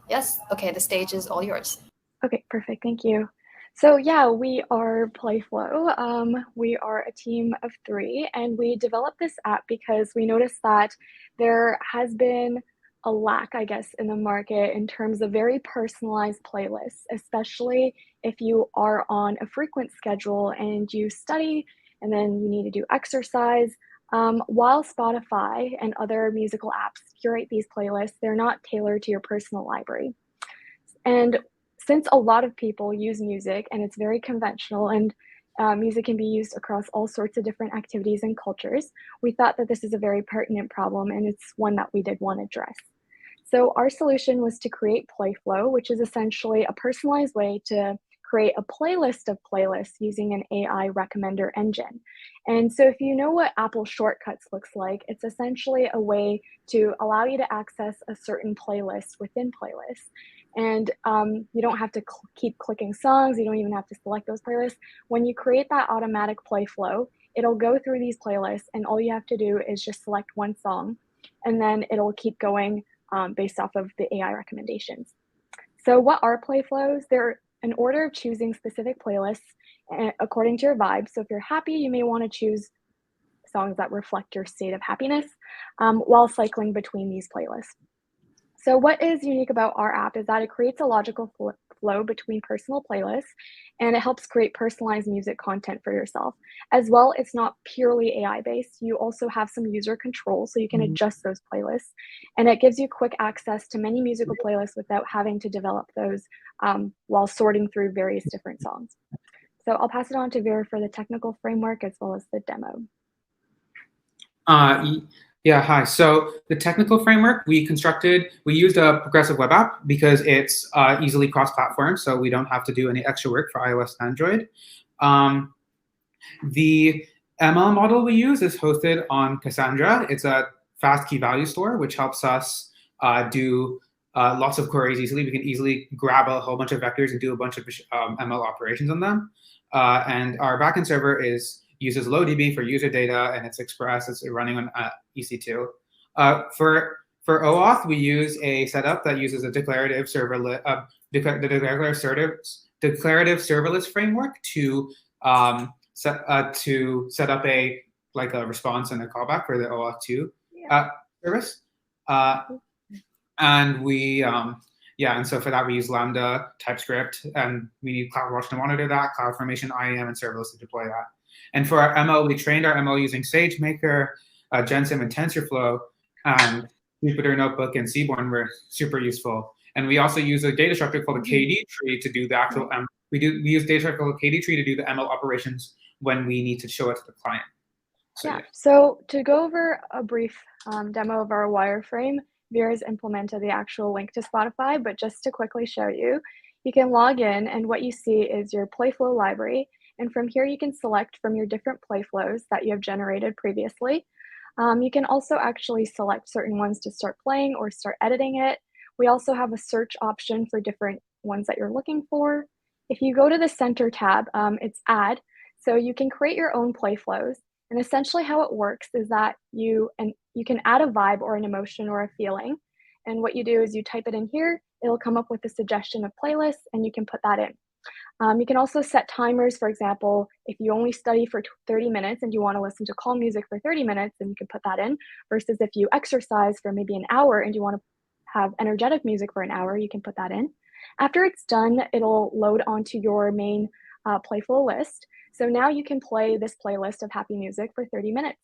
Yes. Okay, the stage is all yours. Okay, perfect. Thank you. So yeah, we are Playflow. We are a team of 3, and we developed this app because we noticed that there has been a lack, I guess, in the market in terms of very personalized playlists, especially if you are on a frequent schedule and you study and then you need to do exercise. While Spotify and other musical apps curate these playlists, they're not tailored to your personal library. And since a lot of people use music and it's very conventional and music can be used across all sorts of different activities and cultures, we thought that this is a very pertinent problem and it's one that we did want to address. So our solution was to create Playflow, which is essentially a personalized way to create a playlist of playlists using an AI recommender engine. And so if you know what Apple Shortcuts looks like, it's essentially a way to allow you to access a certain playlist within playlists. And you don't have to keep clicking songs. You don't even have to select those playlists. When you create that automatic play flow, it'll go through these playlists, and all you have to do is just select one song, and then it'll keep going based off of the AI recommendations. So what are play flows? They're an order of choosing specific playlists according to your vibe. So if you're happy, you may want to choose songs that reflect your state of happiness while cycling between these playlists. So what is unique about our app is that it creates a logical flow between personal playlists, and it helps create personalized music content for yourself. As well, it's not purely AI-based. You also have some user control, so you can adjust those playlists. And it gives you quick access to many musical playlists without having to develop those while sorting through various different songs. So I'll pass it on to Vera for the technical framework as well as the demo. Yeah, hi. So the technical framework we used a progressive web app because it's easily cross-platform, so we don't have to do any extra work for iOS and Android. The ML model we use is hosted on Cassandra. It's a fast key value store, which helps us do lots of queries easily. We can easily grab a whole bunch of vectors and do a bunch of ML operations on them. And our backend server uses LowDB for user data, and it's Express. It's running on EC2. For OAuth, we use a setup that uses a declarative serverless framework to set up a response and a callback for the OAuth 2 service. And we and so for that we use Lambda, TypeScript, and we need CloudWatch to monitor that, CloudFormation, IAM, and serverless to deploy that. And for our ML, we trained our ML using SageMaker, GenSim, and TensorFlow, and Jupyter Notebook and Seaborn were super useful. And we also use a data structure called a KD tree to do the actual we use data structure called a KD tree to do the ML operations when we need to show it to the client. So to go over a brief demo of our wireframe, Vera's implemented the actual link to Spotify, but just to quickly show you, you can log in, and what you see is your Playflow library. And from here, you can select from your different Playflows that you have generated previously. You can also actually select certain ones to start playing or start editing it. We also have a search option for different ones that you're looking for. If you go to the center tab, it's add. So you can create your own Playflows. And essentially how it works is that you can add a vibe or an emotion or a feeling. And what you do is you type it in here, it'll come up with a suggestion of playlists, and you can put that in. You can also set timers. For example, if you only study for 30 minutes and you want to listen to calm music for 30 minutes, then you can put that in, versus if you exercise for maybe an hour and you want to have energetic music for an hour, you can put that in. After it's done, it'll load onto your main Playflow list. So now you can play this playlist of happy music for 30 minutes.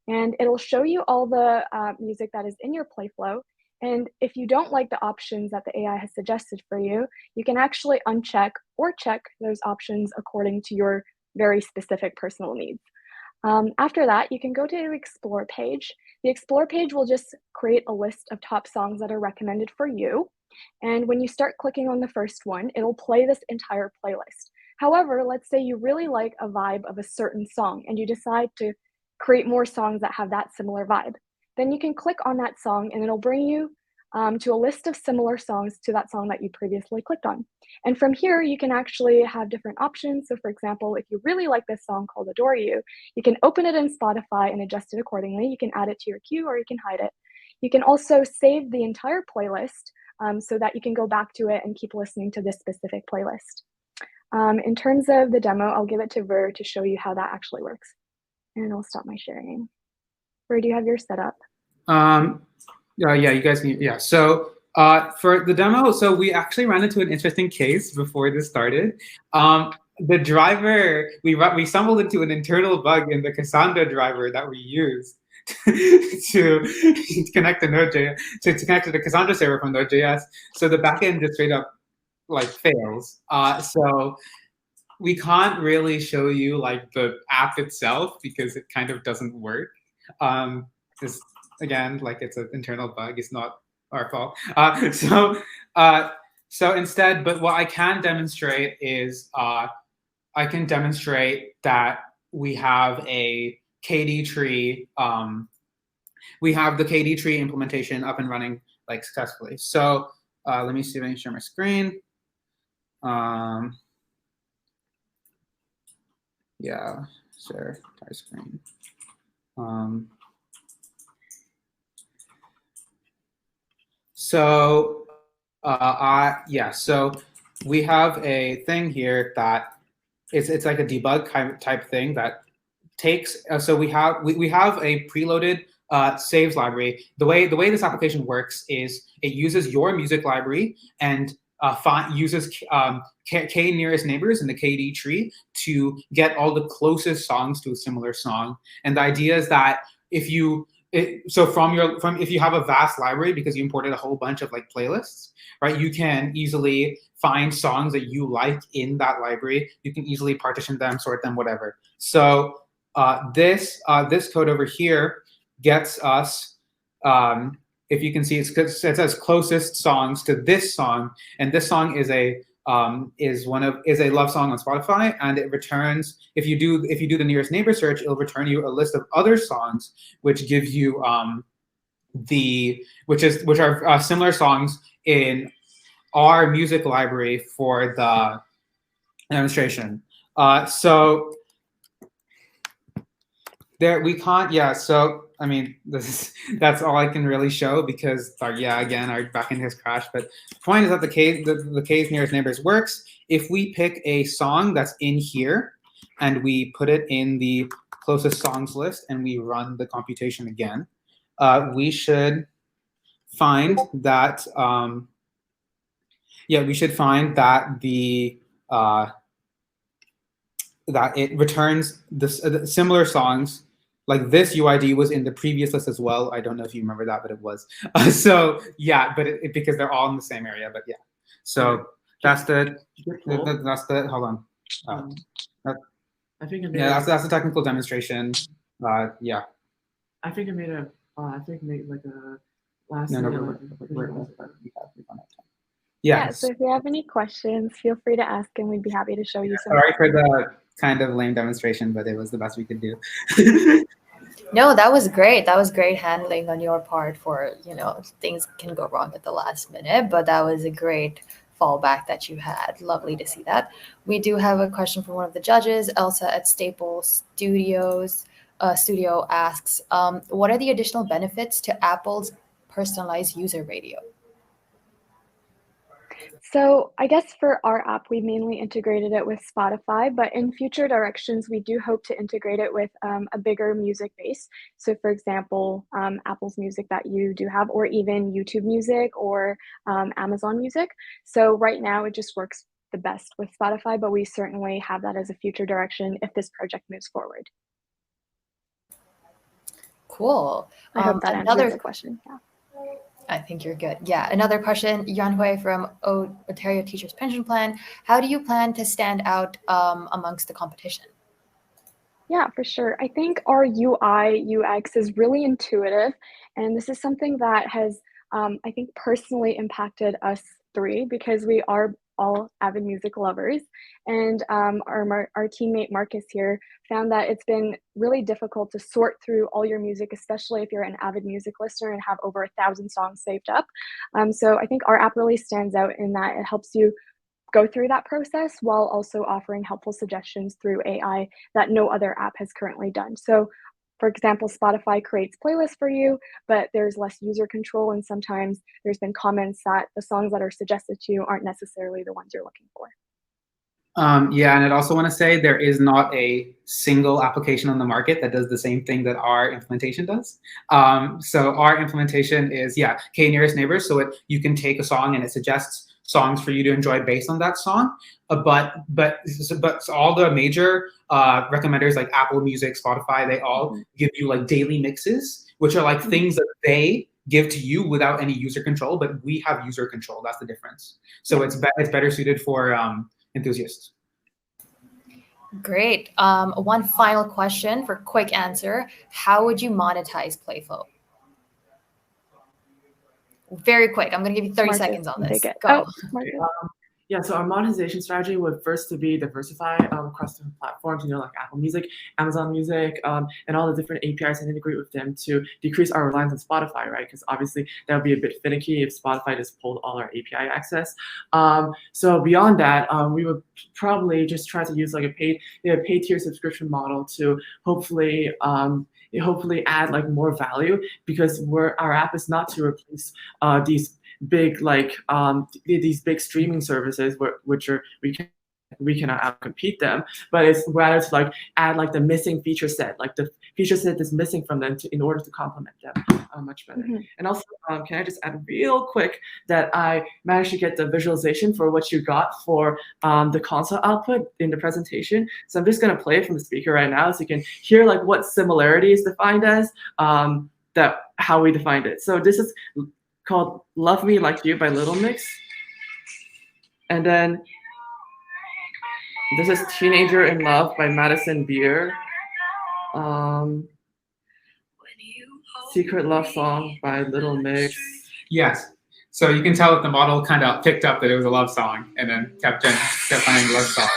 And it'll show you all the music that is in your Playflow. And if you don't like the options that the AI has suggested for you, you can actually uncheck or check those options according to your very specific personal needs. After that, you can go to the Explore page. The Explore page will just create a list of top songs that are recommended for you. And when you start clicking on the first one, it'll play this entire playlist. However, let's say you really like a vibe of a certain song and you decide to create more songs that have that similar vibe. Then you can click on that song and it'll bring you to a list of similar songs to that song that you previously clicked on. And from here, you can actually have different options. So for example, if you really like this song called Adore You, you can open it in Spotify and adjust it accordingly. You can add it to your queue or you can hide it. You can also save the entire playlist so that you can go back to it and keep listening to this specific playlist. In terms of the demo, I'll give it to Ver to show you how that actually works. And I'll stop my sharing. Ver, do you have yours set up? Yeah, you guys need, yeah. So for the demo, so we actually ran into an interesting case before this started. The driver, we stumbled into an internal bug in the Cassandra driver that we use to connect the Node.js, to connect to the Cassandra server from Node.js. So the backend just straight up like fails. So we can't really show you like the app itself because it kind of doesn't work. Just again, like it's an internal bug. It's not our fault. So instead, but what I can demonstrate is I can demonstrate that we have a KD tree. We have the KD tree implementation up and running like successfully. So let me see if I can share my screen. Yeah, share entire screen. So so we have a thing here that it's like a debug type thing that takes. So we have a preloaded saves library. The way this application works is it uses your music library and uses k nearest neighbors in the KD tree to get all the closest songs to a similar song. And the idea is that if you if you have a vast library because you imported a whole bunch of like playlists, right? You can easily find songs that you like in that library. You can easily partition them, sort them, whatever. So this code over here gets us, if you can see, it says closest songs to this song, and this song is a love song on Spotify, and it returns, if you do the nearest neighbor search, it'll return you a list of other songs which gives you which are similar songs in our music library for the demonstration. So there we can't, so I mean that's all I can really show because again our backend has crashed. But the point is that the K's nearest neighbors works if we pick a song that's in here and we put it in the closest songs list and we run the computation again. We should find that we should find that that it returns the similar songs. Like this UID was in the previous list as well. I don't know if you remember that, but it was. So yeah, but because they're all in the same area. But yeah, so that's the hold on. I think it made that's the technical demonstration. Yeah. I think it made a. I think it made like a last. Yeah. So if you have any questions, feel free to ask, and we'd be happy to show you some. Sorry for the kind of lame demonstration, but it was the best we could do. No, that was great. That was great handling on your part for, things can go wrong at the last minute, but that was a great fallback that you had. Lovely to see that. We do have a question from one of the judges. Elsa at Staples Studio asks, what are the additional benefits to Apple's personalized user radio? So I guess for our app, we mainly integrated it with Spotify, but in future directions, we do hope to integrate it with a bigger music base. So for example, Apple's Music that you do have, or even YouTube Music or Amazon Music. So right now it just works the best with Spotify, but we certainly have that as a future direction if this project moves forward. Cool. I hope that answers the question. Yeah. I think you're good. Yeah. Another question, Yan Hui from Ontario Teachers Pension Plan. How do you plan to stand out amongst the competition? Yeah, for sure. I think our UI, UX is really intuitive. And this is something that has, I think, personally impacted us three because we are all avid music lovers. And our teammate Marcus here found that it's been really difficult to sort through all your music, especially if you're an avid music listener and have over 1,000 songs saved up. So I think our app really stands out in that it helps you go through that process while also offering helpful suggestions through AI that no other app has currently done. So, for example, Spotify creates playlists for you, but there's less user control, and sometimes there's been comments that the songs that are suggested to you aren't necessarily the ones you're looking for. Yeah, and I'd also want to say there is not a single application on the market that does the same thing that our implementation does. So our implementation is, K nearest neighbors. So you can take a song and it suggests songs for you to enjoy based on that song. But all the major recommenders like Apple Music, Spotify, they all give you like daily mixes, which are like things that they give to you without any user control, but we have user control. That's the difference. So it's better suited for enthusiasts. Great. One final question for quick answer. How would you monetize Playflow? Very quick. I'm going to give you 30 seconds on this. Go. Yeah, so our monetization strategy would first to be diversify across different platforms, like Apple Music, Amazon Music, and all the different APIs and integrate with them to decrease our reliance on Spotify, right? Because obviously that would be a bit finicky if Spotify just pulled all our API access. So beyond that, we would probably just try to use like a paid tier subscription model to hopefully add like more value, because our app is not to replace these big these big streaming services which we cannot outcompete them, but it's rather to like add like the missing feature set, like the feature set that's missing from them in order to complement them much better. And also, can I just add real quick that I managed to get the visualization for what you got for the console output in the presentation. So I'm just gonna play it from the speaker right now so you can hear like what similarity is defined as, how we defined it. So this is called Love Me Like You by Little Mix. And then this is Teenager in Love by Madison Beer. Secret Love Song by Little Mix. Yes. So you can tell that the model kind of picked up that it was a love song and then kept finding love songs.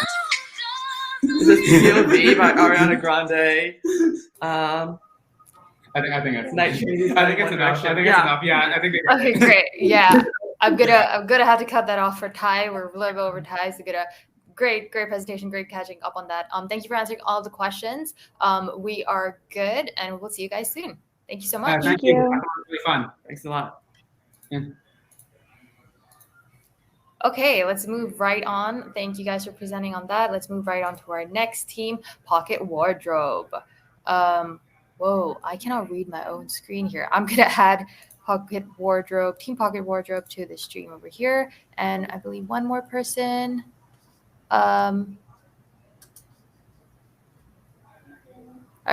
This is POV by Ariana Grande. I think it's enough. I think it's enough. Yeah, I think. Okay, great. Yeah, I'm gonna have to cut that off for Ty. We're a little bit over Ty, so great presentation, great catching up on that. Thank you for answering all the questions. We are good, and we'll see you guys soon. Thank you so much. Thank you. That was really fun. Thanks a lot. Yeah. Okay, let's move right on. Thank you guys for presenting on that. Let's move right on to our next team, Pocket Wardrobe. Whoa, I cannot read my own screen here. I'm gonna add Team Pocket Wardrobe to the stream over here. And I believe one more person. Are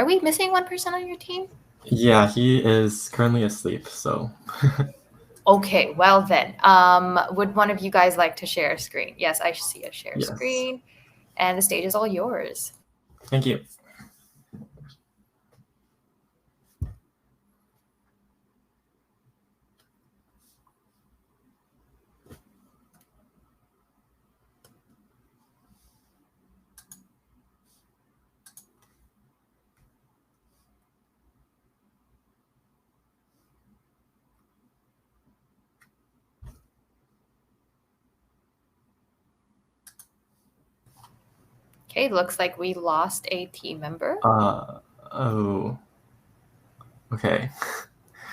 we missing one person on your team? Yeah, he is currently asleep, so. Okay, well then, would one of you guys like to share a screen? Yes, I see a share screen. And the stage is all yours. Thank you. Okay, looks like we lost a team member. Oh. Okay.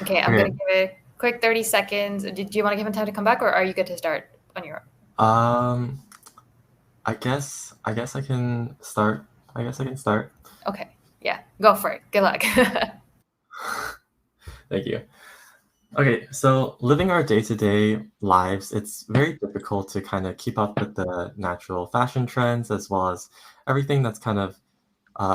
Okay, I'm gonna give it a quick 30 seconds. Do you want to give him time to come back, or are you good to start on your own? I guess I can start. Okay, yeah, go for it. Good luck. Thank you. Okay, so living our day-to-day lives, it's very difficult to kind of keep up with the natural fashion trends as well as everything that's kind of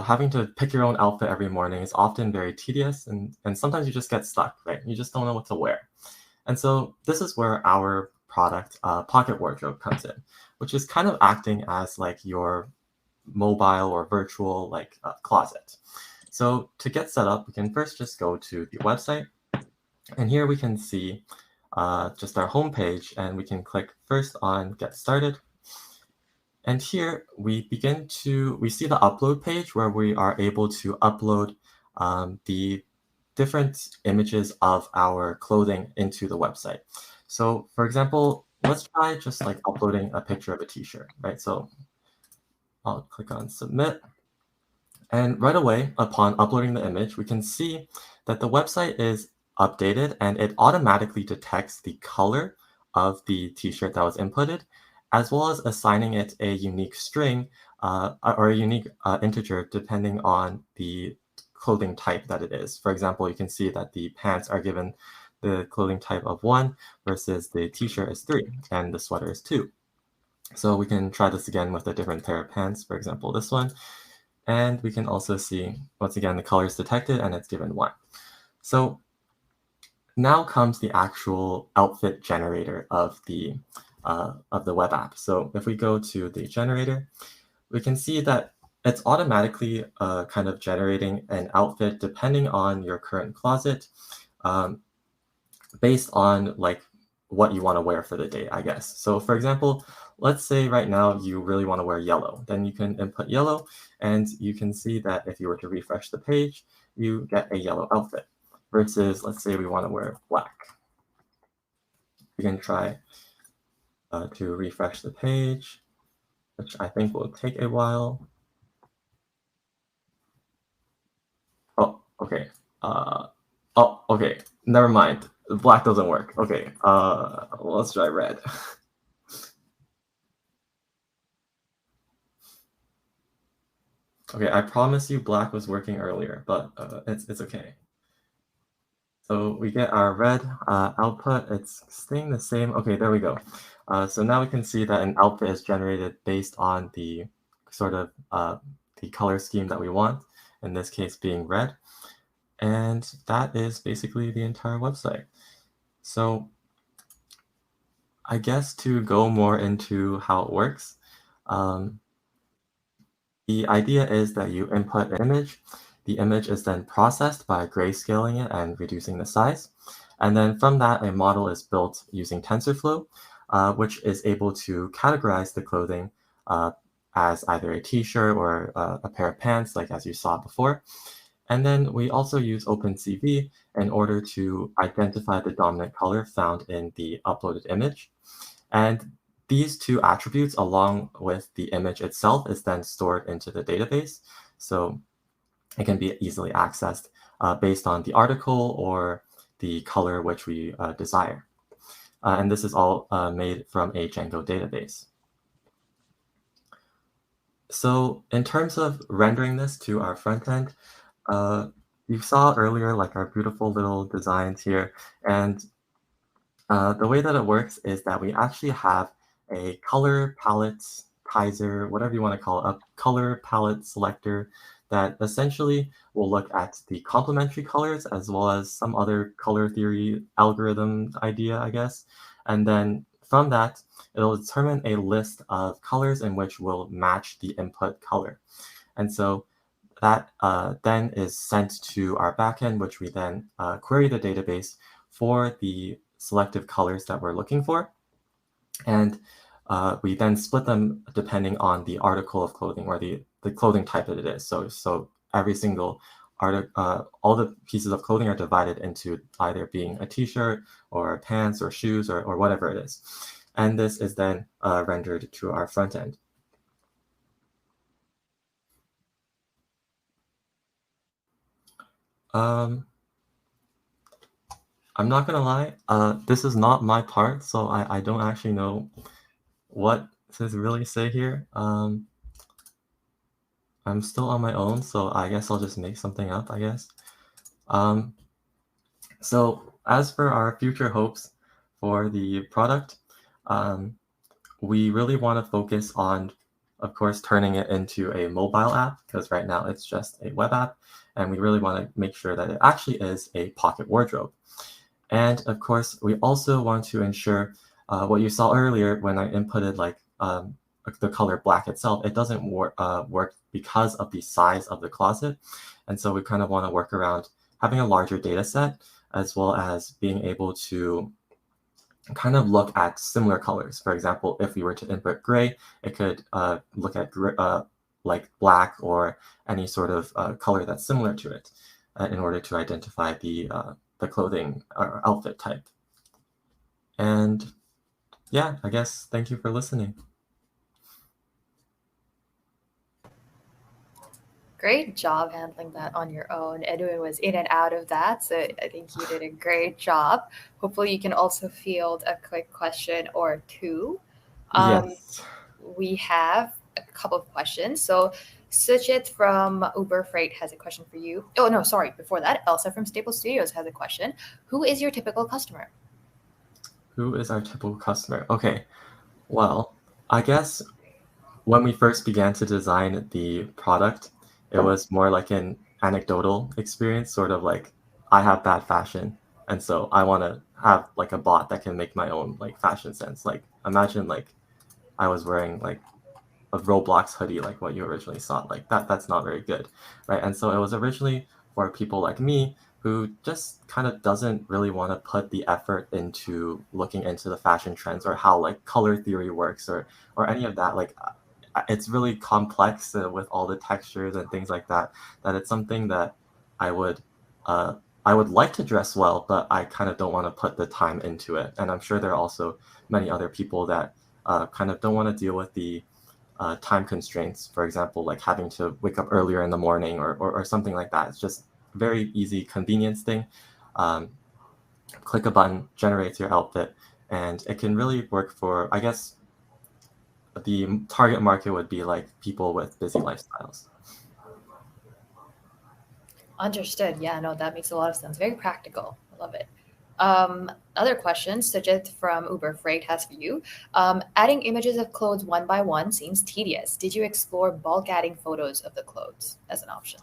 having to pick your own outfit every morning is often very tedious and sometimes you just get stuck, right? You just don't know what to wear. And so this is where our product, Pocket Wardrobe, comes in, which is kind of acting as like your mobile or virtual like closet. So to get set up, we can first just go to the website. And here we can see just our homepage, and we can click first on Get Started. And here we see the upload page where we are able to upload the different images of our clothing into the website. So for example, let's try just like uploading a picture of a t-shirt, right? So I'll click on Submit. And right away, upon uploading the image, we can see that the website is updated and it automatically detects the color of the t-shirt that was inputted, as well as assigning it a unique string or a unique integer depending on the clothing type that it is. For example, you can see that the pants are given the clothing type of 1 versus the t-shirt is 3 and the sweater is 2. So we can try this again with a different pair of pants, for example, this one. And we can also see, once again, the color is detected and it's given 1. So now comes the actual outfit generator of the web app. So if we go to the generator, we can see that it's automatically kind of generating an outfit depending on your current closet, based on like what you want to wear for the day, I guess. So for example, let's say right now you really want to wear yellow, then you can input yellow, and you can see that if you were to refresh the page, you get a yellow outfit. Versus, let's say we want to wear black. We can try to refresh the page, which I think will take a while. Oh, okay. Oh, okay. Never mind. Black doesn't work. Okay. Let's try red. Okay, I promise you black was working earlier, but it's okay. So we get our red output. It's staying the same. Okay, there we go. So now we can see that an outfit is generated based on the sort of the color scheme that we want, in this case being red. And that is basically the entire website. So I guess to go more into how it works, the idea is that you input an image. The image is then processed by grayscaling it and reducing the size. And then from that, a model is built using Tensorflow, which is able to categorize the clothing as either a t-shirt or a pair of pants, like as you saw before. And then we also use OpenCV in order to identify the dominant color found in the uploaded image. And these two attributes, along with the image itself, is then stored into the database. So it can be easily accessed based on the article or the color which we desire. And this is all made from a Django database. So in terms of rendering this to our front end, you saw earlier like our beautiful little designs here. And the way that it works is that we actually have a color palette-tizer, whatever you want to call it, a color palette selector that essentially will look at the complementary colors as well as some other color theory algorithm idea, I guess. And then from that, it'll determine a list of colors in which will match the input color. And so that then is sent to our backend, which we then query the database for the selective colors that we're looking for. And we then split them depending on the article of clothing or the clothing type that it is. So every single all the pieces of clothing are divided into either being a t-shirt or pants or shoes or whatever it is. And this is then rendered to our front end. I'm not gonna lie, this is not my part, so I don't actually know what to really say here. I'm still on my own, so I guess I'll just make something up, I guess. So as for our future hopes for the product, we really want to focus on, of course, turning it into a mobile app, because right now it's just a web app, and we really want to make sure that it actually is a pocket wardrobe. And of course, we also want to ensure what you saw earlier when I inputted like the color black itself, it doesn't work because of the size of the closet. And so we kind of want to work around having a larger data set, as well as being able to kind of look at similar colors. For example, if we were to input gray, it could look at like black or any sort of color that's similar to it in order to identify the clothing or outfit type. And yeah, I guess thank you for listening. Great job handling that on your own. Edwin was in and out of that, so I think you did a great job. Hopefully, you can also field a quick question or two. Yes. We have a couple of questions. So, Suchit from Uber Freight has a question for you. Oh, no, sorry. Before that, Elsa from Staple Studios has a question. Who is your typical customer? Who is our typical customer? Okay, well, I guess when we first began to design the product, it was more like an anecdotal experience, sort of like I have bad fashion, and so I want to have like a bot that can make my own like fashion sense. Like imagine like I was wearing like a Roblox hoodie, like what you originally saw, like that's not very good, right? And so it was originally for people like me who just kind of doesn't really want to put the effort into looking into the fashion trends or how like color theory works or any of that. Like it's really complex with all the textures and things like that, that it's something that I would like to dress well, but I kind of don't want to put the time into it. And I'm sure there are also many other people that kind of don't want to deal with the time constraints, for example, like having to wake up earlier in the morning or something like that. It's just a very easy convenience thing. Click a button, generates your outfit, and it can really work for, I guess, the target market would be like people with busy lifestyles. Understood. Yeah, no, that makes a lot of sense. Very practical. I love it. Other question, Sujit from Uber Freight has for you. Adding images of clothes one by one seems tedious. Did you explore bulk adding photos of the clothes as an option?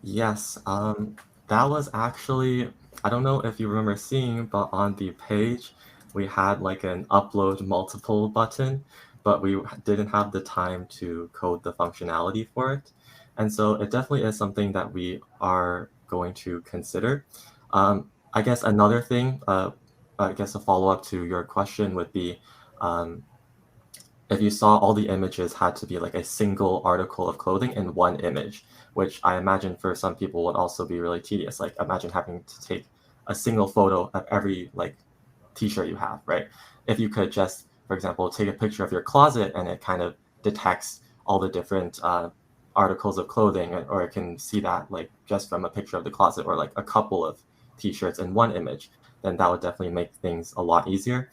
Yes, that was actually, I don't know if you remember seeing, but on the page, we had like an upload multiple button, but we didn't have the time to code the functionality for it. And so it definitely is something that we are going to consider. I guess another thing, I guess a follow-up to your question would be, if you saw all the images had to be like a single article of clothing in one image, which I imagine for some people would also be really tedious. Like imagine having to take a single photo of every like t-shirt you have, right? If you could just, for example, take a picture of your closet and it kind of detects all the different articles of clothing, or it can see that like just from a picture of the closet or like a couple of t-shirts in one image, then that would definitely make things a lot easier.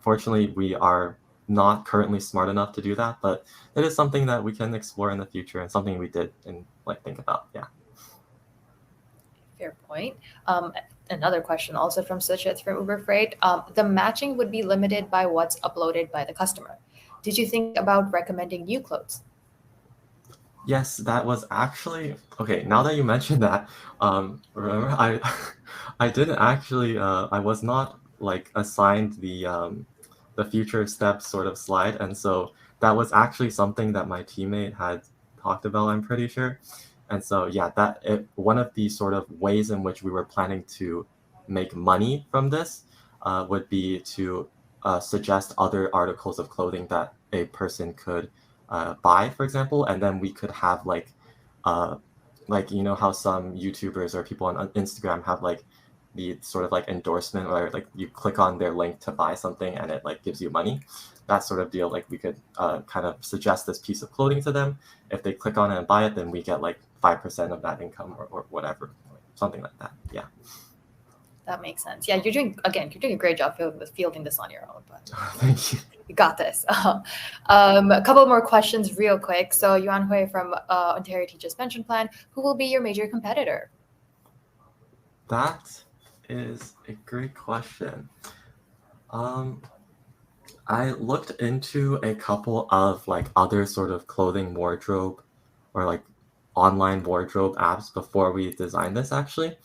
Fortunately, we are not currently smart enough to do that, but it is something that we can explore in the future and something we did and like think about. Yeah. Fair point. Another question also from Suchit from Uber Freight. The matching would be limited by what's uploaded by the customer. Did you think about recommending new clothes? Yes, that was actually okay. Now that you mentioned that, remember I didn't actually I was not like assigned the future steps sort of slide, and so that was actually something that my teammate had talked about, I'm pretty sure. And so yeah, one of the sort of ways in which we were planning to make money from this would be to suggest other articles of clothing that a person could buy, for example, and then we could have like you know how some YouTubers or people on Instagram have like the sort of like endorsement where like you click on their link to buy something and it like gives you money. That sort of deal, like we could kind of suggest this piece of clothing to them. If they click on it and buy it, then we get like 5% of that income or whatever, something like that. Yeah. That makes sense. Yeah, you're doing a great job fielding this on your own. But Thank you. you got this. A couple more questions real quick. So Yuan Hui from Ontario Teachers Pension Plan, who will be your major competitor? That is a great question. I looked into a couple of like other sort of clothing wardrobe or like online wardrobe apps before we designed this actually,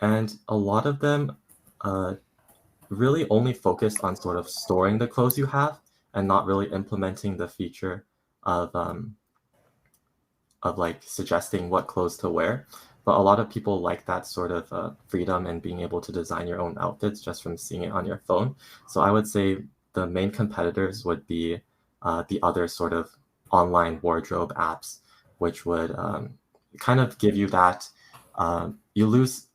and a lot of them really only focused on sort of storing the clothes you have and not really implementing the feature of like suggesting what clothes to wear. But a lot of people like that sort of freedom and being able to design your own outfits just from seeing it on your phone. So I would say the main competitors would be the other sort of online wardrobe apps, which would kind of give you that you lose.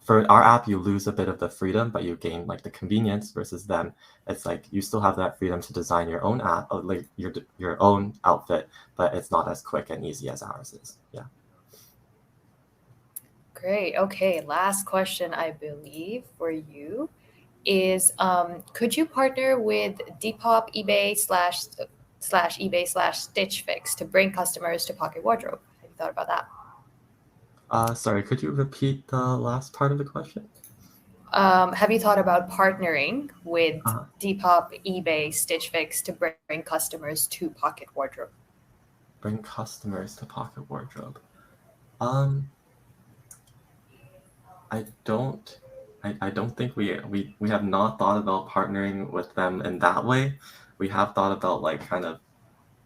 For our app, you lose a bit of the freedom, but you gain like the convenience. Versus them, it's like you still have that freedom to design your own app, like your own outfit, but it's not as quick and easy as ours is. Yeah. Great. Okay, last question, I believe, for you is could you partner with Depop, eBay/Stitch Fix to bring customers to Pocket Wardrobe? Have you thought about that? Sorry, could you repeat the last part of the question? Have you thought about partnering with Depop, eBay, Stitch Fix to bring customers to Pocket Wardrobe? Bring customers to Pocket Wardrobe. I don't think we have not thought about partnering with them in that way. We have thought about like kind of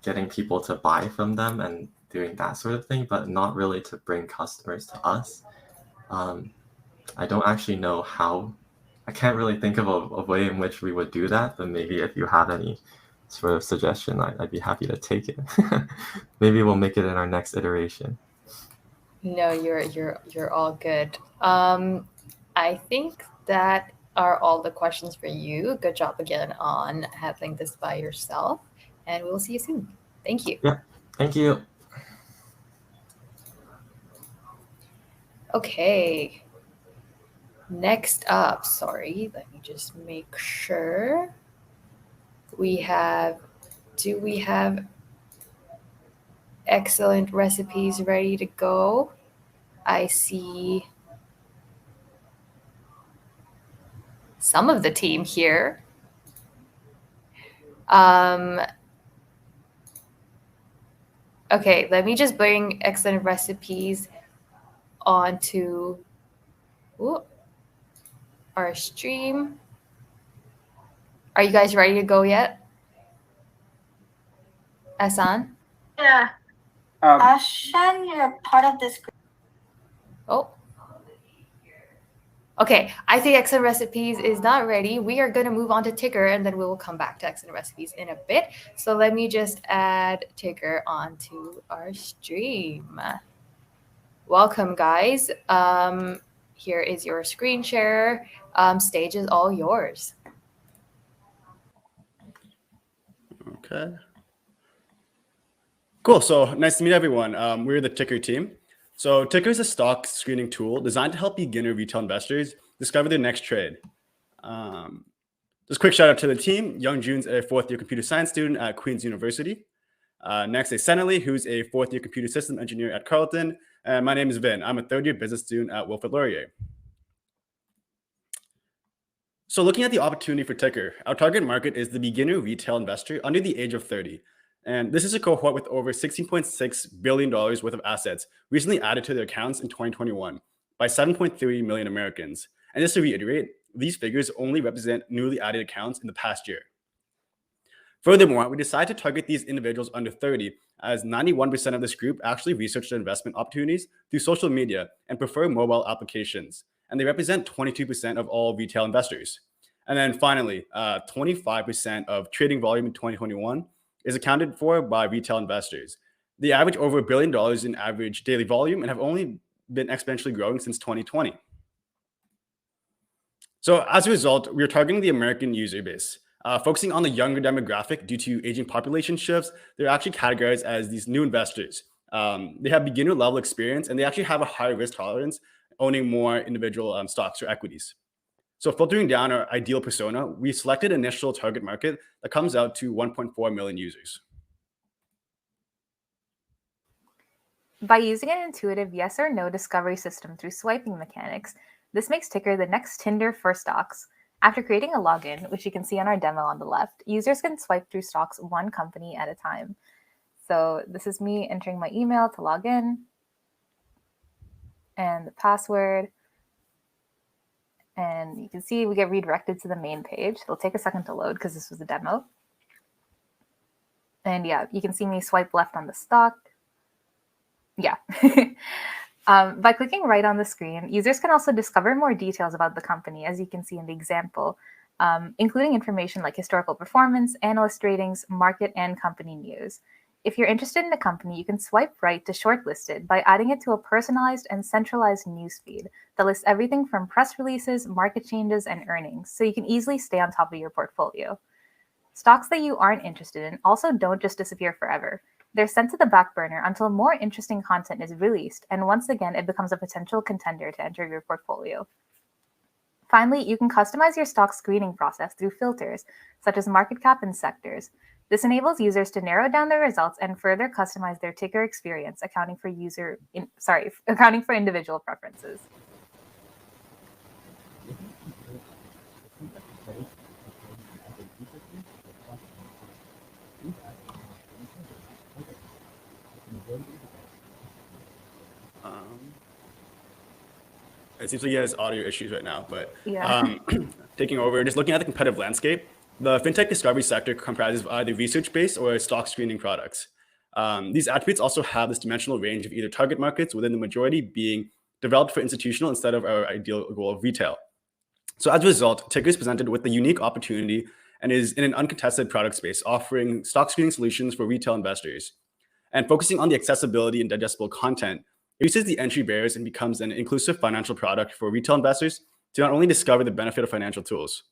getting people to buy from them and doing that sort of thing, but not really to bring customers to us. I don't actually know how. I can't really think of a way in which we would do that, but maybe if you have any sort of suggestion, I'd be happy to take it. Maybe we'll make it in our next iteration. No, you're all good. I think that are all the questions for you. Good job again on handling this by yourself, and we will see you soon. Thank you. Yeah, thank you. Okay. Next up, sorry, let me just make sure. Do we have excellent recipes ready to go? I see some of the team here. Okay, let me just bring excellent recipes onto our stream. Are you guys ready to go yet? Asan? Yeah. Ashan, you're part of this group. Oh. Okay, I think Excellent Recipes is not ready. We are going to move on to Ticker, and then we will come back to Excellent Recipes in a bit. So let me just add Ticker onto our stream. Welcome, guys. Here is your screen share. Stage is all yours. Okay. Cool. So nice to meet everyone. We're the Ticker team. So Ticker is a stock screening tool designed to help beginner retail investors discover their next trade. Just a quick shout out to the team. Young Jun's a fourth-year computer science student at Queen's University. Next is Senely, who's a fourth-year computer system engineer at Carleton. And my name is Vin. I'm a third-year business student at Wilfrid Laurier. So looking at the opportunity for Ticker, our target market is the beginner retail investor under the age of 30. And this is a cohort with over $16.6 billion worth of assets recently added to their accounts in 2021 by 7.3 million Americans. And just to reiterate, these figures only represent newly added accounts in the past year. Furthermore, we decided to target these individuals under 30 as 91% of this group actually research their investment opportunities through social media and prefer mobile applications. And they represent 22% of all retail investors. And then finally, 25% of trading volume in 2021 is accounted for by retail investors. They average over $1 billion in average daily volume and have only been exponentially growing since 2020. So as a result, we're targeting the American user base. Focusing on the younger demographic due to aging population shifts, they're actually categorized as these new investors. They have beginner level experience and they actually have a higher risk tolerance, owning more individual stocks or equities. So filtering down our ideal persona, we selected an initial target market that comes out to 1.4 million users. By using an intuitive yes or no discovery system through swiping mechanics, This makes Ticker the next Tinder for stocks. After creating a login, which you can see on our demo on the left, users can swipe through stocks one company at a time. So this is me entering my email to log in and the password. And you can see we get redirected to the main page. It'll take a second to load because this was a demo. And yeah, you can see me swipe left on the stock. Yeah. By clicking right on the screen, users can also discover more details about the company, as you can see in the example, including information like historical performance, analyst ratings, market, and company news. If you're interested in a company, you can swipe right to shortlist it by adding it to a personalized and centralized newsfeed that lists everything from press releases, market changes, and earnings, so you can easily stay on top of your portfolio. Stocks that you aren't interested in also don't just disappear forever. They're sent to the back burner until more interesting content is released, and once again, it becomes a potential contender to enter your portfolio. Finally, you can customize your stock screening process through filters, such as market cap and sectors. This enables users to narrow down their results and further customize their ticker experience, accounting for individual preferences. It seems like he has audio issues right now, but yeah. Taking over, just looking at the competitive landscape, the fintech discovery sector comprises of either research-based or stock screening products. These attributes also have this dimensional range of either target markets, within the majority being developed for institutional instead of our ideal goal of retail. So as a result, Ticker is presented with a unique opportunity and is in an uncontested product space, offering stock screening solutions for retail investors. And focusing on the accessibility and digestible content, it reduces the entry barriers and becomes an inclusive financial product for retail investors to not only discover the benefit of financial tools.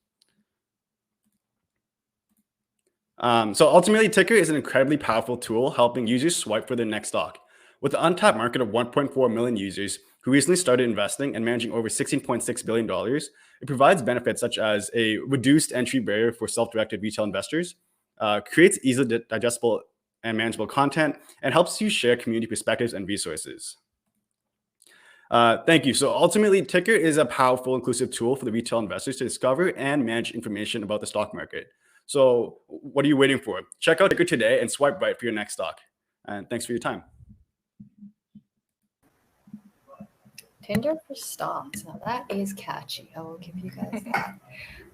So ultimately, Ticker is an incredibly powerful tool helping users swipe for their next stock. With an untapped market of 1.4 million users who recently started investing and managing over $16.6 billion, it provides benefits such as a reduced entry barrier for self-directed retail investors, creates easily digestible and manageable content, and helps you share community perspectives and resources. Thank you. So ultimately, Ticker is a powerful, inclusive tool for the retail investors to discover and manage information about the stock market. So what are you waiting for? Check out Ticker today and swipe right for your next stock. And thanks for your time. Tinder for stocks. Now that is catchy. I will give you guys that.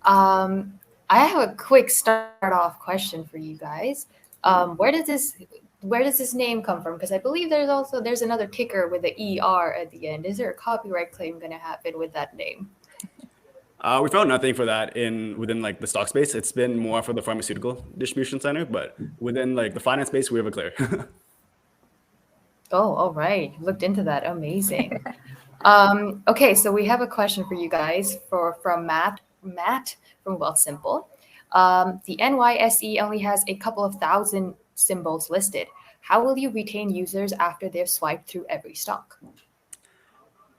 I have a quick start off question for you guys. Where does this name come from? Because I believe there's another ticker with the ER at the end. Is there a copyright claim going to happen with that name? We found nothing for that within like the stock space. It's been more for the pharmaceutical distribution center, but within like the finance space, we have a clear. Oh, all right. Looked into that. Amazing. Okay, so we have a question for you guys from Matt from Wealthsimple. The NYSE only has a couple of thousand symbols listed. How will you retain users after they've swiped through every stock?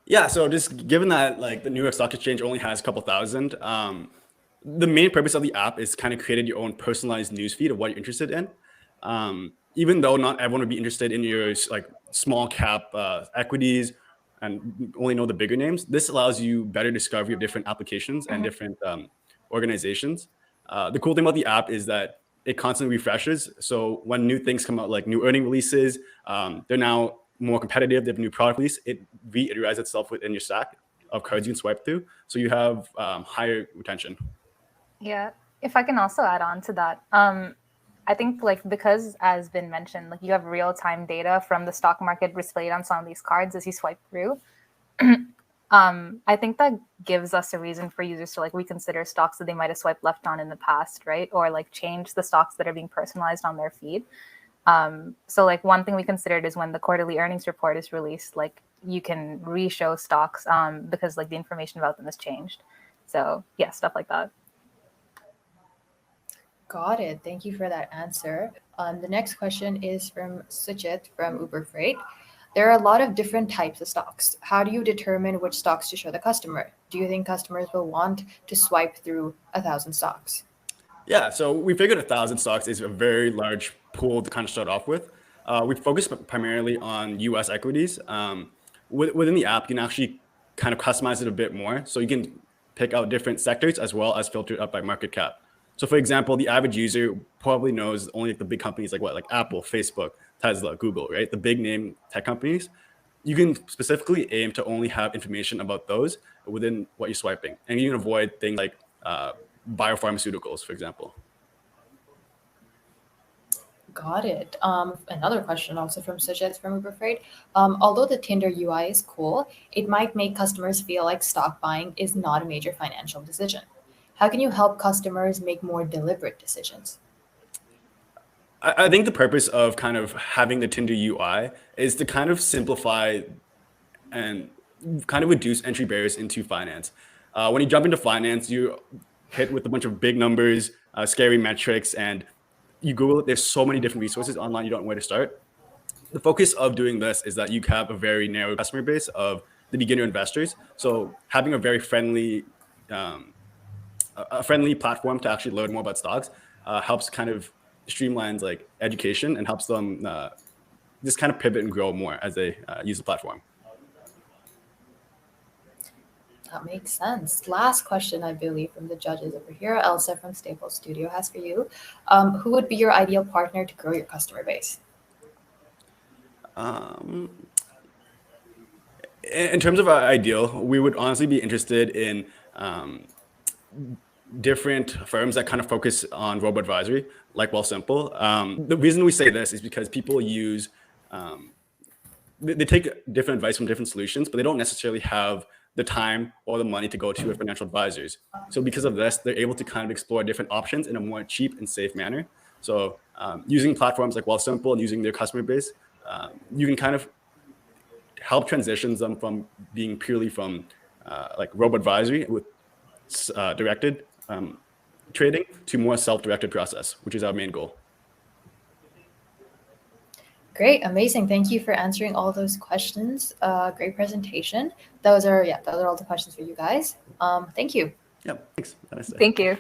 Yeah, so just given that like the New York Stock Exchange only has a couple thousand, the main purpose of the app is kind of created your own personalized newsfeed of what you're interested in. Even though not everyone would be interested in your like small cap equities and only know the bigger names, this allows you better discovery of different applications and different organizations. The cool thing about the app is that it constantly refreshes. So when new things come out, like new earning releases, they're now more competitive. They have a new product release. It reiterates itself within your stack of cards you can swipe through. So you have higher retention. Yeah, if I can also add on to that, I think like because as been mentioned, like you have real-time data from the stock market displayed on some of these cards as you swipe through. I think that gives us a reason for users to like reconsider stocks that they might have swiped left on in the past, right? Or like change the stocks that are being personalized on their feed. So like one thing we considered is when the quarterly earnings report is released, like you can re-show stocks because like the information about them has changed. So yeah, stuff like that. Got it. Thank you for that answer. The next question is from Sujit from Uber Freight. There are a lot of different types of stocks. How do you determine which stocks to show the customer? Do you think customers will want to swipe through 1,000 stocks? Yeah, so we figured 1,000 stocks is a very large pool to kind of start off with. We focus primarily on US equities. Within the app, you can actually kind of customize it a bit more. So you can pick out different sectors as well as filter it up by market cap. So for example, the average user probably knows only the big companies like Apple, Facebook, Tesla, Google, right? The big name tech companies. You can specifically aim to only have information about those within what you're swiping. And you can avoid things like biopharmaceuticals, for example. Got it. Another question also from Sujit from UberFreight. Although the Tinder UI is cool, it might make customers feel like stock buying is not a major financial decision. How can you help customers make more deliberate decisions? I think the purpose of kind of having the Tinder UI is to kind of simplify and kind of reduce entry barriers into finance. When you jump into finance, you're hit with a bunch of big numbers, scary metrics, and you Google it. There's so many different resources online, you don't know where to start. The focus of doing this is that you have a very narrow customer base of the beginner investors. So having a very friendly, friendly platform to actually learn more about stocks helps kind of streamlines like education and helps them just kind of pivot and grow more as they use the platform. That makes sense. Last question, I believe, from the judges over here. Elsa from Staples Studio has for you. Who would be your ideal partner to grow your customer base? In terms of our ideal, we would honestly be interested in different firms that kind of focus on robo-advisory, like Wealthsimple. The reason we say this is because people use, they take different advice from different solutions, but they don't necessarily have the time or the money to go to a financial advisors. So because of this, they're able to kind of explore different options in a more cheap and safe manner. So using platforms like Wealthsimple and using their customer base, you can kind of help transitions them from being purely from like robo-advisory with directed trading to more self-directed process, which is our main goal. Great, amazing. Thank you for answering all those questions. Great presentation. Those are all the questions for you guys. Thank you. Yep, thanks. Thank you.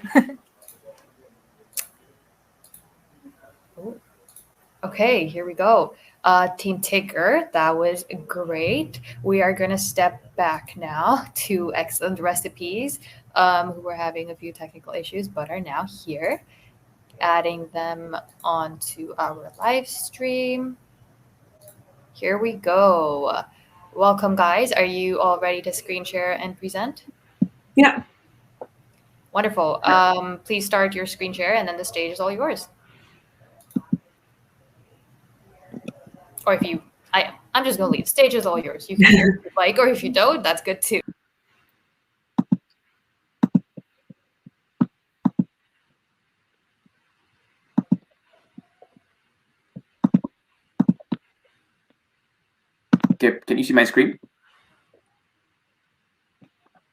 Okay, here we go. Team Ticker, that was great. We are going to step back now to Excellent Recipes, who were having a few technical issues but are now here, adding them onto our live stream. Here we go. Welcome, guys. Are you all ready to screen share and present? Yeah. Wonderful. Please start your screen share, and then the stage is all yours. Or if you, I'm just gonna leave. Stage is all yours. You can share if you like, or if you don't, that's good too. Okay, can you see my screen?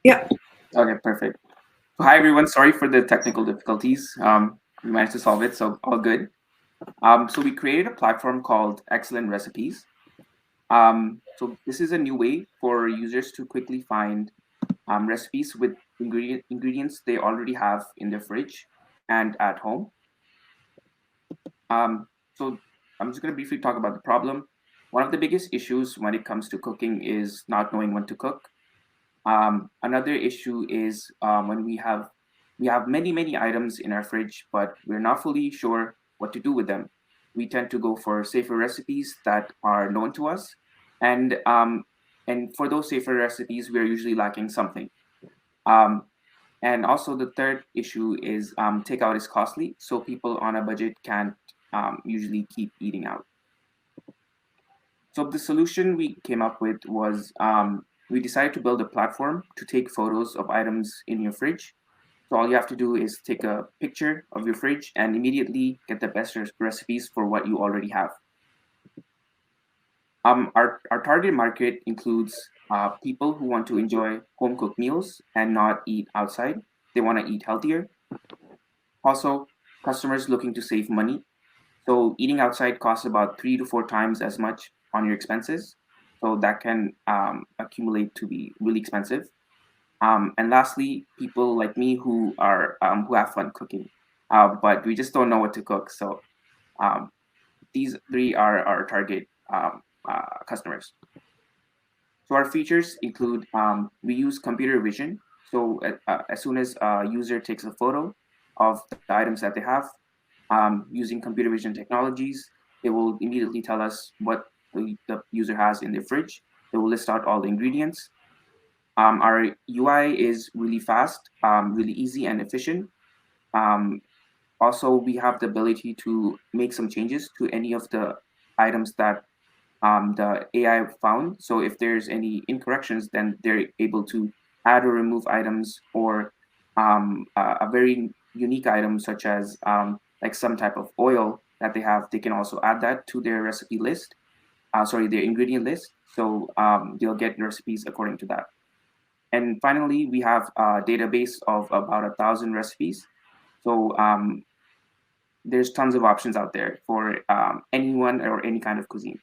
Yeah. Okay, perfect. So hi everyone, sorry for the technical difficulties. We managed to solve it, so all good. So we created a platform called Excellent Recipes. So this is a new way for users to quickly find recipes with ingredients they already have in their fridge and at home. So I'm just going to briefly talk about the problem. One of the biggest issues when it comes to cooking is not knowing when to cook. Another issue is when we have many items in our fridge, but we're not fully sure what to do with them. We tend to go for safer recipes that are known to us, and for those safer recipes, we are usually lacking something. And also the third issue is takeout is costly, so people on a budget can't usually keep eating out. So the solution we came up with was we decided to build a platform to take photos of items in your fridge. So all you have to do is take a picture of your fridge and immediately get the best recipes for what you already have. Our target market includes people who want to enjoy home cooked meals and not eat outside. They want to eat healthier. Also, customers looking to save money. So eating outside costs about 3 to 4 times as much on your expenses. So that can accumulate to be really expensive. And lastly, people like me who have fun cooking, but we just don't know what to cook. So these three are our target customers. So our features include we use computer vision. So as soon as a user takes a photo of the items that they have, using computer vision technologies, it will immediately tell us what the user has in their fridge. It will list out all the ingredients. Our UI is really fast, really easy and efficient. Also, we have the ability to make some changes to any of the items that the AI found. So if there's any incorrections, then they're able to add or remove items, or a very unique item such as like some type of oil that they have, they can also add that to their recipe list, their ingredient list. So they'll get recipes according to that. And finally, we have a database of about 1,000 recipes. So there's tons of options out there for anyone or any kind of cuisine.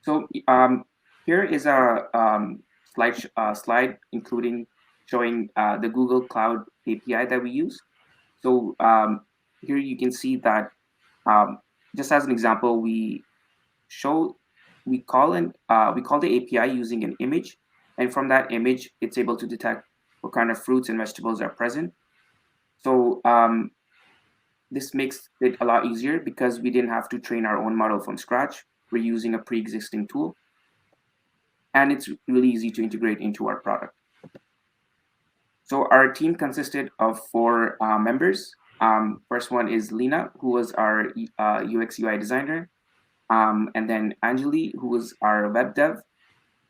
So here is a slide including showing the Google Cloud API that we use. So here you can see that just as an example, we call the API using an image, and from that image, it's able to detect what kind of fruits and vegetables are present. So this makes it a lot easier because we didn't have to train our own model from scratch. We're using a pre-existing tool, and it's really easy to integrate into our product. So our team consisted of 4 members. First one is Lena, who was our UX UI designer, and then Anjali, who was our web dev,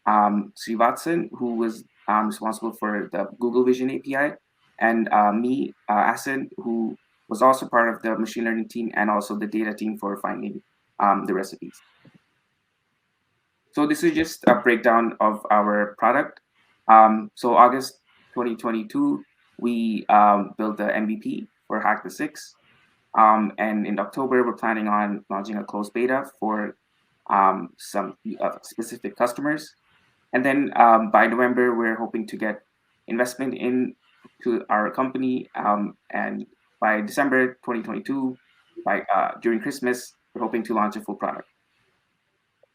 Srivatsan, who was responsible for the Google Vision API, and me, Asen, who was also part of the machine learning team and also the data team for finding the recipes. So this is just a breakdown of our product. So August 2022, we built the MVP for Hack the Six. And in October, we're planning on launching a closed beta for some specific customers. And then by November, we're hoping to get investment into our company. And by December 2022, during Christmas, we're hoping to launch a full product.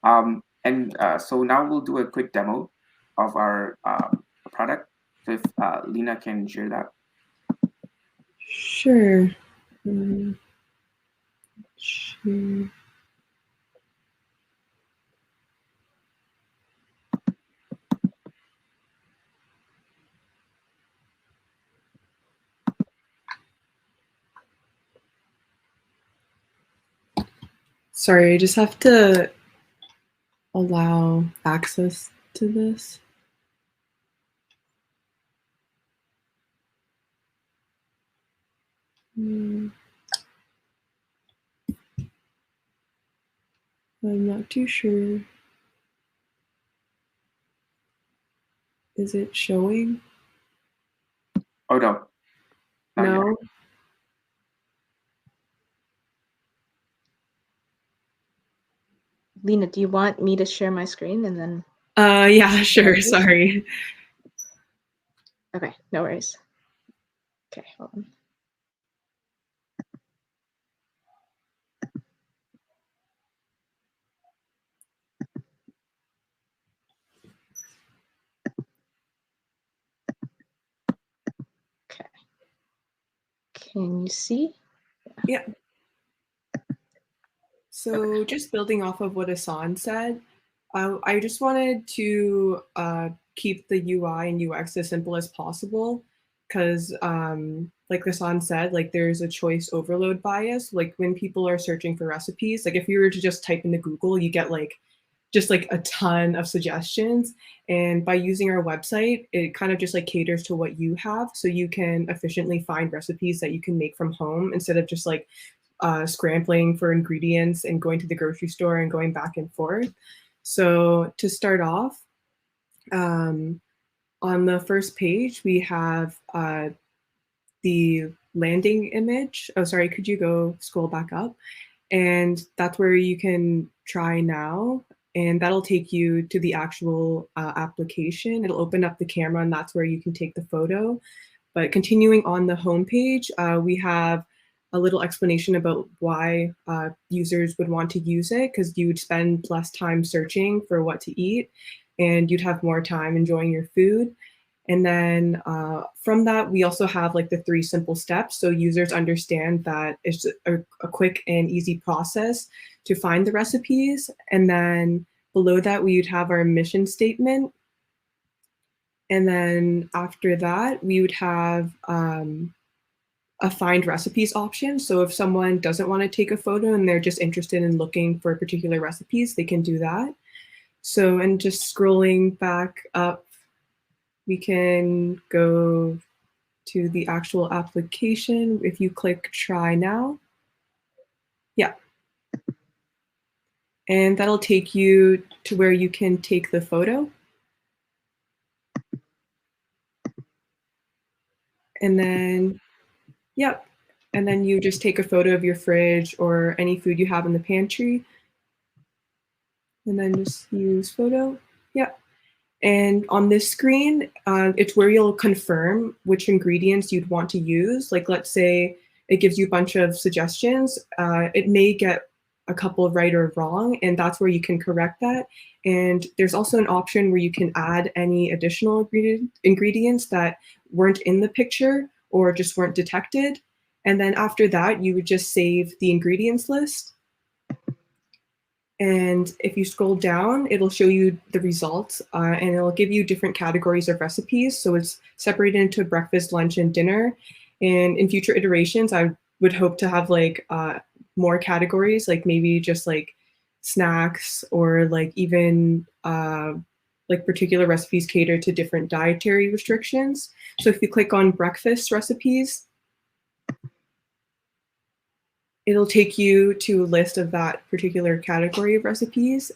So now we'll do a quick demo of our product. So if Lena can share that. Sure. Sure. Sorry, I just have to allow access to this. I'm not too sure. Is it showing? Oh, no. No? Lena, do you want me to share my screen and then? Yeah, sure. Sorry. Okay, no worries. Okay, hold on. Okay. Can you see? Yeah. So just building off of what Hassan said, I just wanted to keep the UI and UX as simple as possible because like Hassan said, like there's a choice overload bias. Like when people are searching for recipes, like if you were to just type into Google, you get just a ton of suggestions. And by using our website, it kind of just caters to what you have. So you can efficiently find recipes that you can make from home instead of just scrambling for ingredients and going to the grocery store and going back and forth. So to start off, on the first page, we have the landing image. Oh, sorry, could you scroll back up? And that's where you can try now. And that'll take you to the actual application. It'll open up the camera and that's where you can take the photo. But continuing on the home page, we have a little explanation about why users would want to use it, because you would spend less time searching for what to eat and you'd have more time enjoying your food. And then from that, we also have like the 3 simple steps. So users understand that it's a quick and easy process to find the recipes. And then below that, we would have our mission statement. And then after that, we would have a find recipes option. So if someone doesn't want to take a photo and they're just interested in looking for particular recipes, they can do that. So, and just scrolling back up, we can go to the actual application. If you click try now, yeah. And that'll take you to where you can take the photo. And then, yep. And then you just take a photo of your fridge or any food you have in the pantry. And then just use photo, yeah. And on this screen, it's where you'll confirm which ingredients you'd want to use. Like, let's say it gives you a bunch of suggestions. It may get a couple right or wrong, and that's where you can correct that. And there's also an option where you can add any additional ingredients that weren't in the picture or just weren't detected. And then after that, you would just save the ingredients list. And if you scroll down, it'll show you the results and it'll give you different categories of recipes. So it's separated into breakfast, lunch, and dinner. And in future iterations, I would hope to have like more categories, like maybe just like snacks or like even like particular recipes cater to different dietary restrictions. So if you click on breakfast recipes, it'll take you to a list of that particular category of recipes.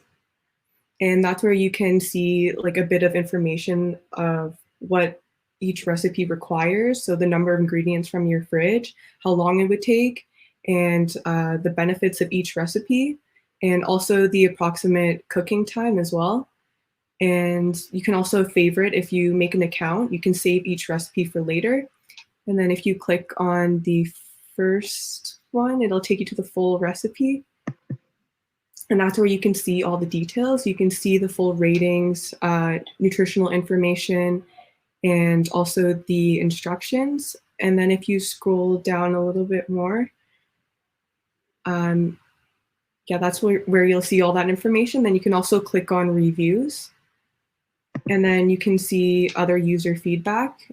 And that's where you can see like a bit of information of what each recipe requires. So the number of ingredients from your fridge, how long it would take, and the benefits of each recipe, and also the approximate cooking time as well. And you can also favorite if you make an account, you can save each recipe for later. And then if you click on the first one, it'll take you to the full recipe. And that's where you can see all the details. You can see the full ratings, nutritional information, and also the instructions. And then if you scroll down a little bit more, yeah, that's where you'll see all that information. Then you can also click on reviews. And then you can see other user feedback.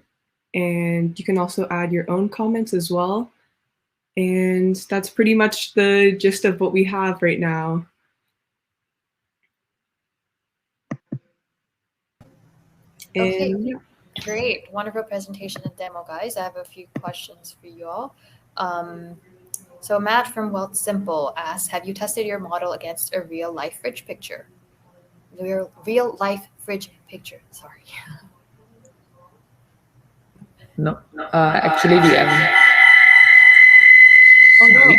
And you can also add your own comments as well. And that's pretty much the gist of what we have right now. Okay, And, yeah. great. Wonderful presentation and demo, guys. I have a few questions for you all. So Matt from Wealth Simple asks, have you tested your model against a real life fridge picture? Real life fridge picture, sorry. No, actually we haven't. Oh no.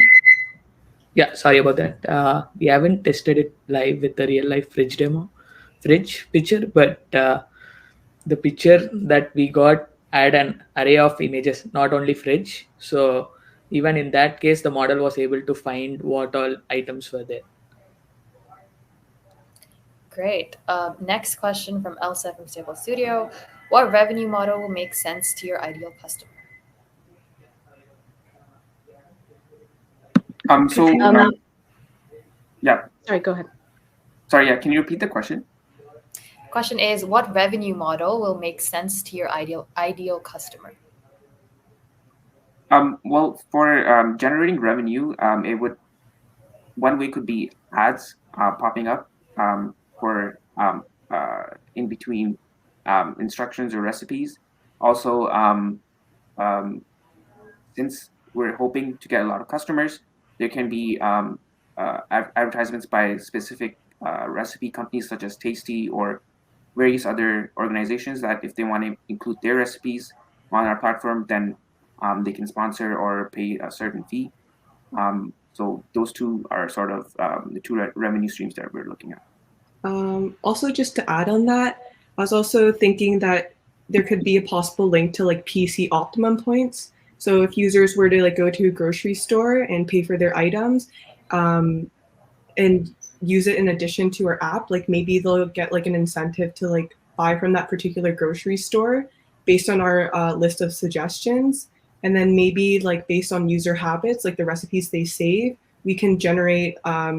Yeah, sorry about that. We haven't tested it live with the real life fridge picture, but the picture that we got had an array of images, not only fridge. So even in that case, the model was able to find what all items were there. Great. Next question from Elsa from Stable Studio. What revenue model will make sense to your ideal customer? Yeah. Sorry, go ahead. Sorry, yeah. Can you repeat the question? Question is, what revenue model will make sense to your ideal customer? Well, for generating revenue, one way could be ads popping up for in between instructions or recipes. Also, since we're hoping to get a lot of customers, there can be advertisements by specific recipe companies such as Tasty or various other organizations that if they want to include their recipes on our platform, then they can sponsor or pay a certain fee. So those two are sort of the two revenue streams that we're looking at. Also, just to add on that, I was also thinking that there could be a possible link to like PC optimum points, So if users were to like go to a grocery store and pay for their items, and use it in addition to our app, like maybe they'll get like an incentive to like buy from that particular grocery store based on our list of suggestions. And then maybe like based on user habits, like the recipes they save, we can generate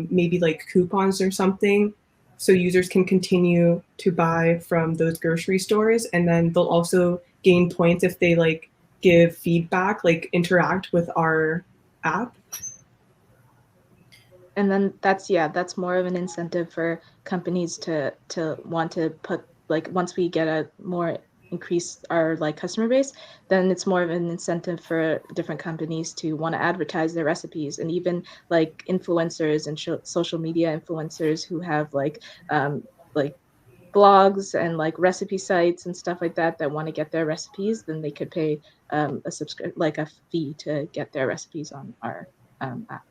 maybe like coupons or something so users can continue to buy from those grocery stores. And then they'll also gain points if they like give feedback, like interact with our app. And then that's more of an incentive for companies to want to put, like, once we get a more increase our like customer base, then it's more of an incentive for different companies to want to advertise their recipes. And even like influencers and social media influencers who have like blogs and like recipe sites and stuff like that want to get their recipes, then they could pay a fee to get their recipes on our app.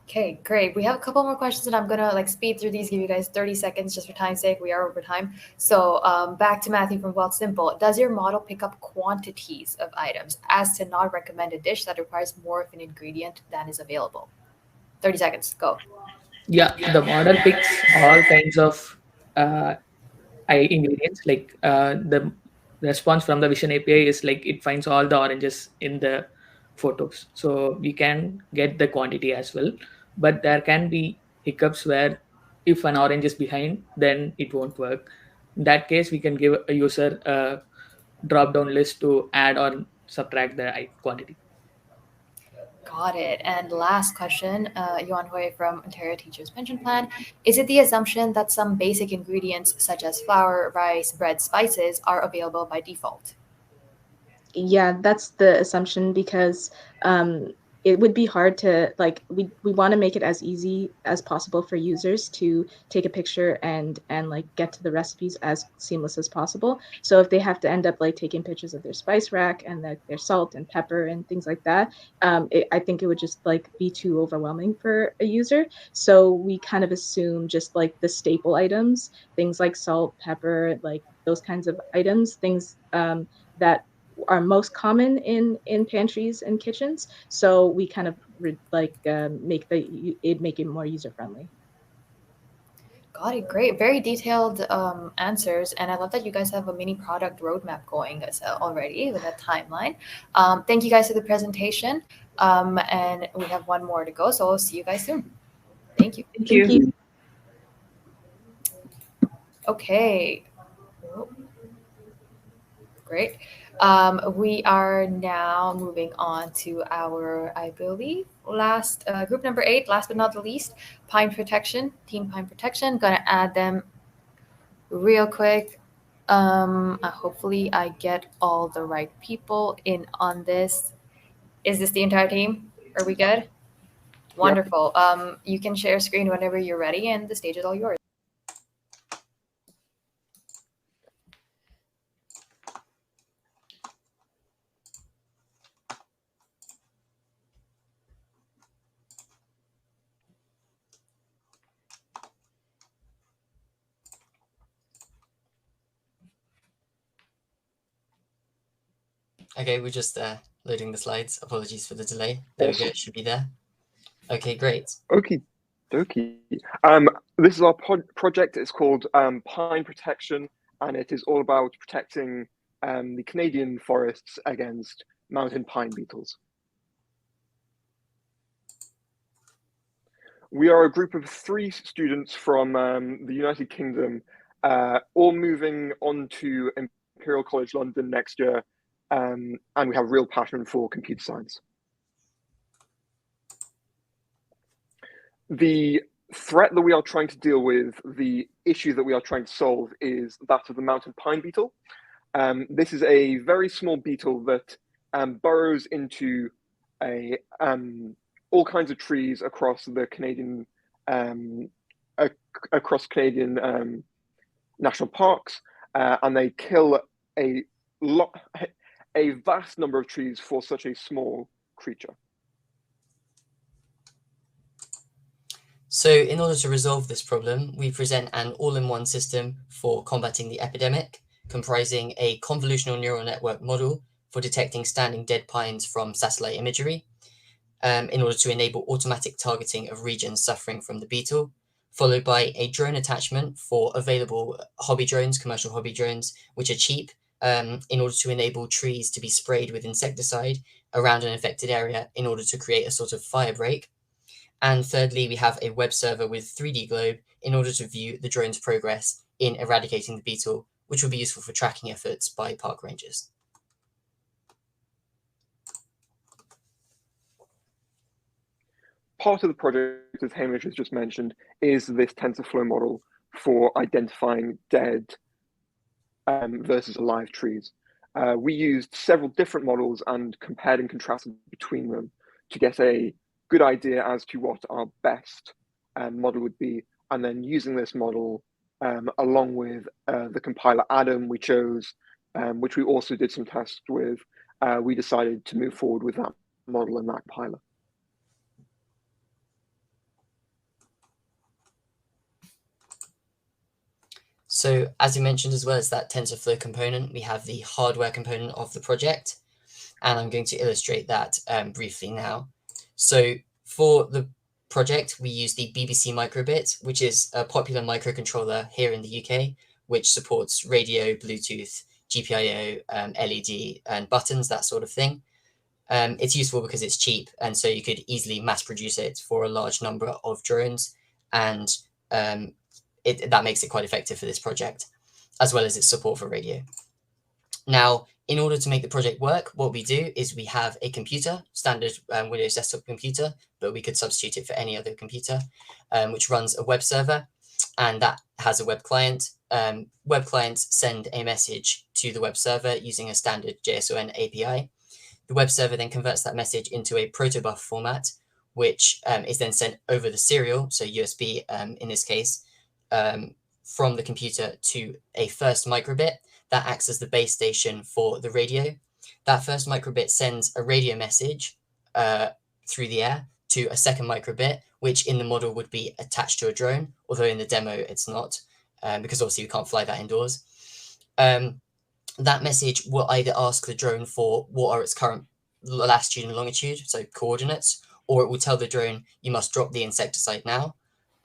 Okay, great. We have a couple more questions, and I'm gonna like speed through these, give you guys 30 seconds just for time's sake. We are over time. So back to Matthew from Wealth Simple. Does your model pick up quantities of items as to not recommend a dish that requires more of an ingredient than is available? 30 seconds, go. Yeah, the model picks all kinds of ingredients. Like the response from the Vision API is like it finds all the oranges in the photos, so we can get the quantity as well. But there can be hiccups where if an orange is behind, then it won't work. In that case, we can give a user a drop down list to add or subtract the quantity. Got it. And last question, Yuan Hui from Ontario Teachers Pension Plan. Is it the assumption that some basic ingredients such as flour, rice, bread, spices are available by default? Yeah, that's the assumption, because it would be hard to like we want to make it as easy as possible for users to take a picture and like get to the recipes as seamless as possible. So if they have to end up like taking pictures of their spice rack and their salt and pepper and things like that, I think it would just like be too overwhelming for a user. So we kind of assume just like the staple items, things like salt, pepper, like those kinds of items, things that are most common in pantries and kitchens. So we kind of make it more user friendly. Got it. Great. Very detailed answers. And I love that you guys have a mini product roadmap going already with a timeline. Thank you guys for the presentation. And we have one more to go. So we'll see you guys soon. Thank you. Thank you. Okay. Great. We are now moving on to our, I believe, last group number 8, last but not the least, Pine Protection, Team Pine Protection. Gonna add them real quick. Hopefully I get all the right people in on this. Is this the entire team? Are we good? Wonderful. Yep. You can share screen whenever you're ready, and the stage is all yours. Okay, we're just loading the slides. Apologies for the delay. There we go. It should be there. Okay, great. Okay, dokie. This is our project. It's called Pine Protection, and it is all about protecting the Canadian forests against mountain pine beetles. We are a group of 3 students from the United Kingdom, all moving on to Imperial College London next year. And we have real passion for computer science. The threat that we are trying to deal with, the issue that we are trying to solve, is that of the mountain pine beetle. This is a very small beetle that burrows into all kinds of trees across the Canadian national parks, and they kill a vast number of trees for such a small creature. So in order to resolve this problem, we present an all-in-one system for combating the epidemic, comprising a convolutional neural network model for detecting standing dead pines from satellite imagery, in order to enable automatic targeting of regions suffering from the beetle, followed by a drone attachment for available hobby drones, commercial hobby drones, which are cheap, in order to enable trees to be sprayed with insecticide around an affected area in order to create a sort of fire break. And thirdly, we have a web server with 3D globe in order to view the drone's progress in eradicating the beetle, which will be useful for tracking efforts by park rangers. Part of the project, as Hamish has just mentioned, is this TensorFlow model for identifying dead versus alive trees. We used several different models and compared and contrasted between them to get a good idea as to what our best model would be. And then using this model along with the compiler Adam we chose, which we also did some tests with, we decided to move forward with that model and that compiler. So as you mentioned, as well as that TensorFlow component, we have the hardware component of the project, and I'm going to illustrate that briefly now. So for the project, we use the BBC Microbit, which is a popular microcontroller here in the UK, which supports radio, Bluetooth, GPIO, LED, and buttons, that sort of thing. It's useful because it's cheap, and so you could easily mass produce it for a large number of drones, and that makes it quite effective for this project, as well as its support for radio. Now, in order to make the project work, what we do is we have a computer, standard Windows desktop computer, but we could substitute it for any other computer, which runs a web server, and that has a web client. Web clients send a message to the web server using a standard JSON API. The web server then converts that message into a protobuf format, which is then sent over the serial, so USB in this case, from the computer to a first microbit that acts as the base station for the radio. That first microbit sends a radio message through the air to a second microbit, which in the model would be attached to a drone, although in the demo it's not, because obviously we can't fly that indoors. That message will either ask the drone for what are its current latitude and longitude, so coordinates, or it will tell the drone you must drop the insecticide now.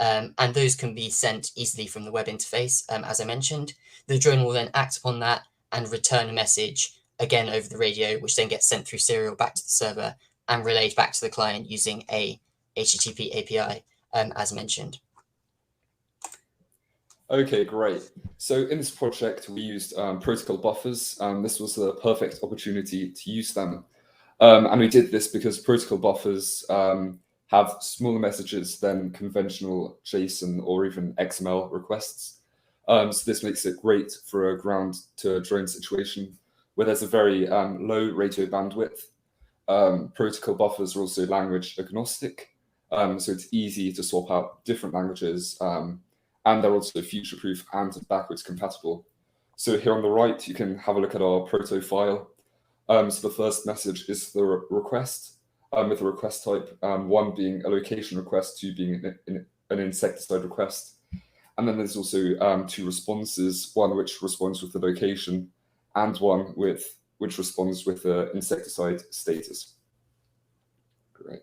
And those can be sent easily from the web interface, as I mentioned. The drone will then act upon that and return a message again over the radio, which then gets sent through serial back to the server and relayed back to the client using a HTTP API, as mentioned. Okay, great. So in this project, we used protocol buffers. This was the perfect opportunity to use them. And we did this because protocol buffers have smaller messages than conventional JSON or even XML requests. So this makes it great for a ground-to-drone situation where there's a very low radio bandwidth. Protocol buffers are also language agnostic, so it's easy to swap out different languages, and they're also future-proof and backwards compatible. So here on the right, you can have a look at our proto file. So the first message is the request, with a request type, one being a location request, two being an insecticide request. And then there's also two responses, one which responds with the location and one which responds with the insecticide status. Great.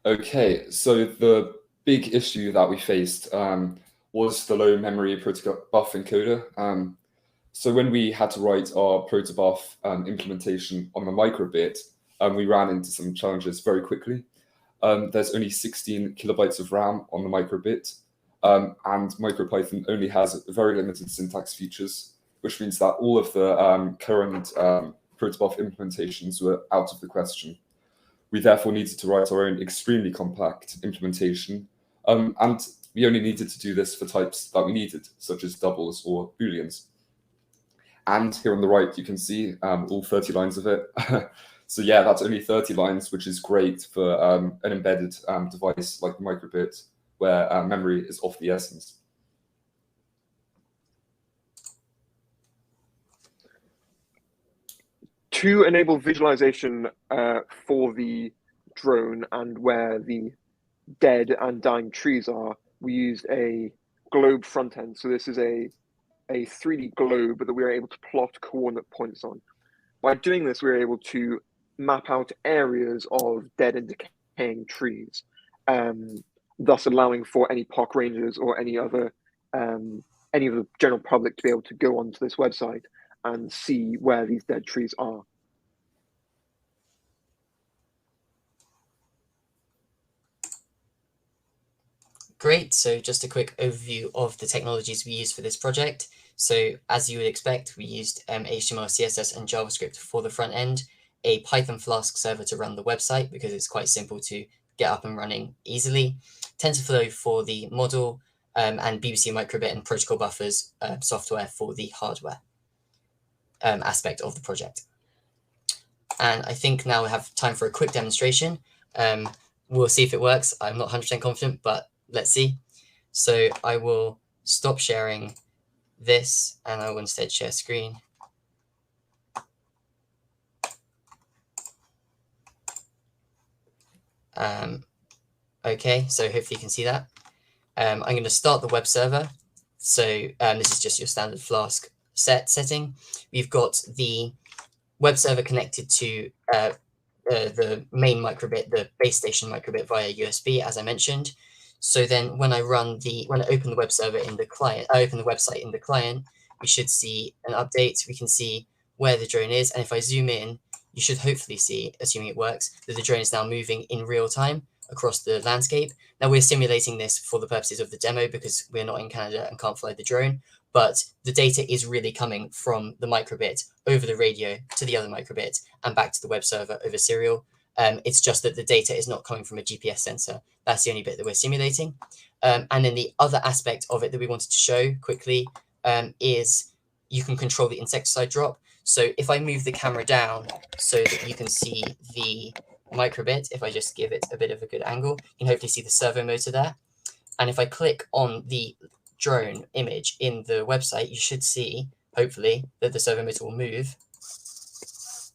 Okay, so the big issue that we faced was the low memory protobuf encoder. So when we had to write our protobuf implementation on the microbit, we ran into some challenges very quickly. There's only 16 kilobytes of RAM on the microbit, and MicroPython only has very limited syntax features, which means that all of the current protobuf implementations were out of the question. We therefore needed to write our own extremely compact implementation, and we only needed to do this for types that we needed, such as doubles or booleans. And here on the right, you can see all 30 lines of it. So yeah, that's only 30 lines, which is great for an embedded device like the microbit, where memory is of the essence. To enable visualization for the drone and where the dead and dying trees are, we used a globe front end. So this is a a 3D globe that we were able to plot coordinate points on. By doing this, we were able to map out areas of dead and decaying trees, thus allowing for any park rangers or any of the general public to be able to go onto this website and see where these dead trees are. Great, so just a quick overview of the technologies we used for this project. So as you would expect, we used HTML, CSS, and JavaScript for the front end, a Python Flask server to run the website because it's quite simple to get up and running easily, Tensorflow for the model, and BBC microbit and protocol buffers software for the hardware aspect of the project. And I think now we have time for a quick demonstration. We'll see if it works. I'm not 100% confident, but let's see. So I will stop sharing this and I will instead share screen. Okay, so hopefully you can see that. I'm going to start the web server. So this is just your standard Flask setting. We've got the web server connected to the main microbit, the base station microbit via USB, as I mentioned. So then when I open the web server in the client, I open the website in the client, we should see an update. We can see where the drone is. And if I zoom in, you should hopefully see, assuming it works, that the drone is now moving in real time across the landscape. Now we're simulating this for the purposes of the demo because we're not in Canada and can't fly the drone, but the data is really coming from the microbit over the radio to the other microbit and back to the web server over serial. It's just that the data is not coming from a GPS sensor. That's the only bit that we're simulating. And then the other aspect of it that we wanted to show quickly is you can control the insecticide drop. So if I move the camera down so that you can see the microbit, if I just give it a bit of a good angle, you can hopefully see the servo motor there. And if I click on the drone image in the website, you should see, hopefully, that the servo motor will move.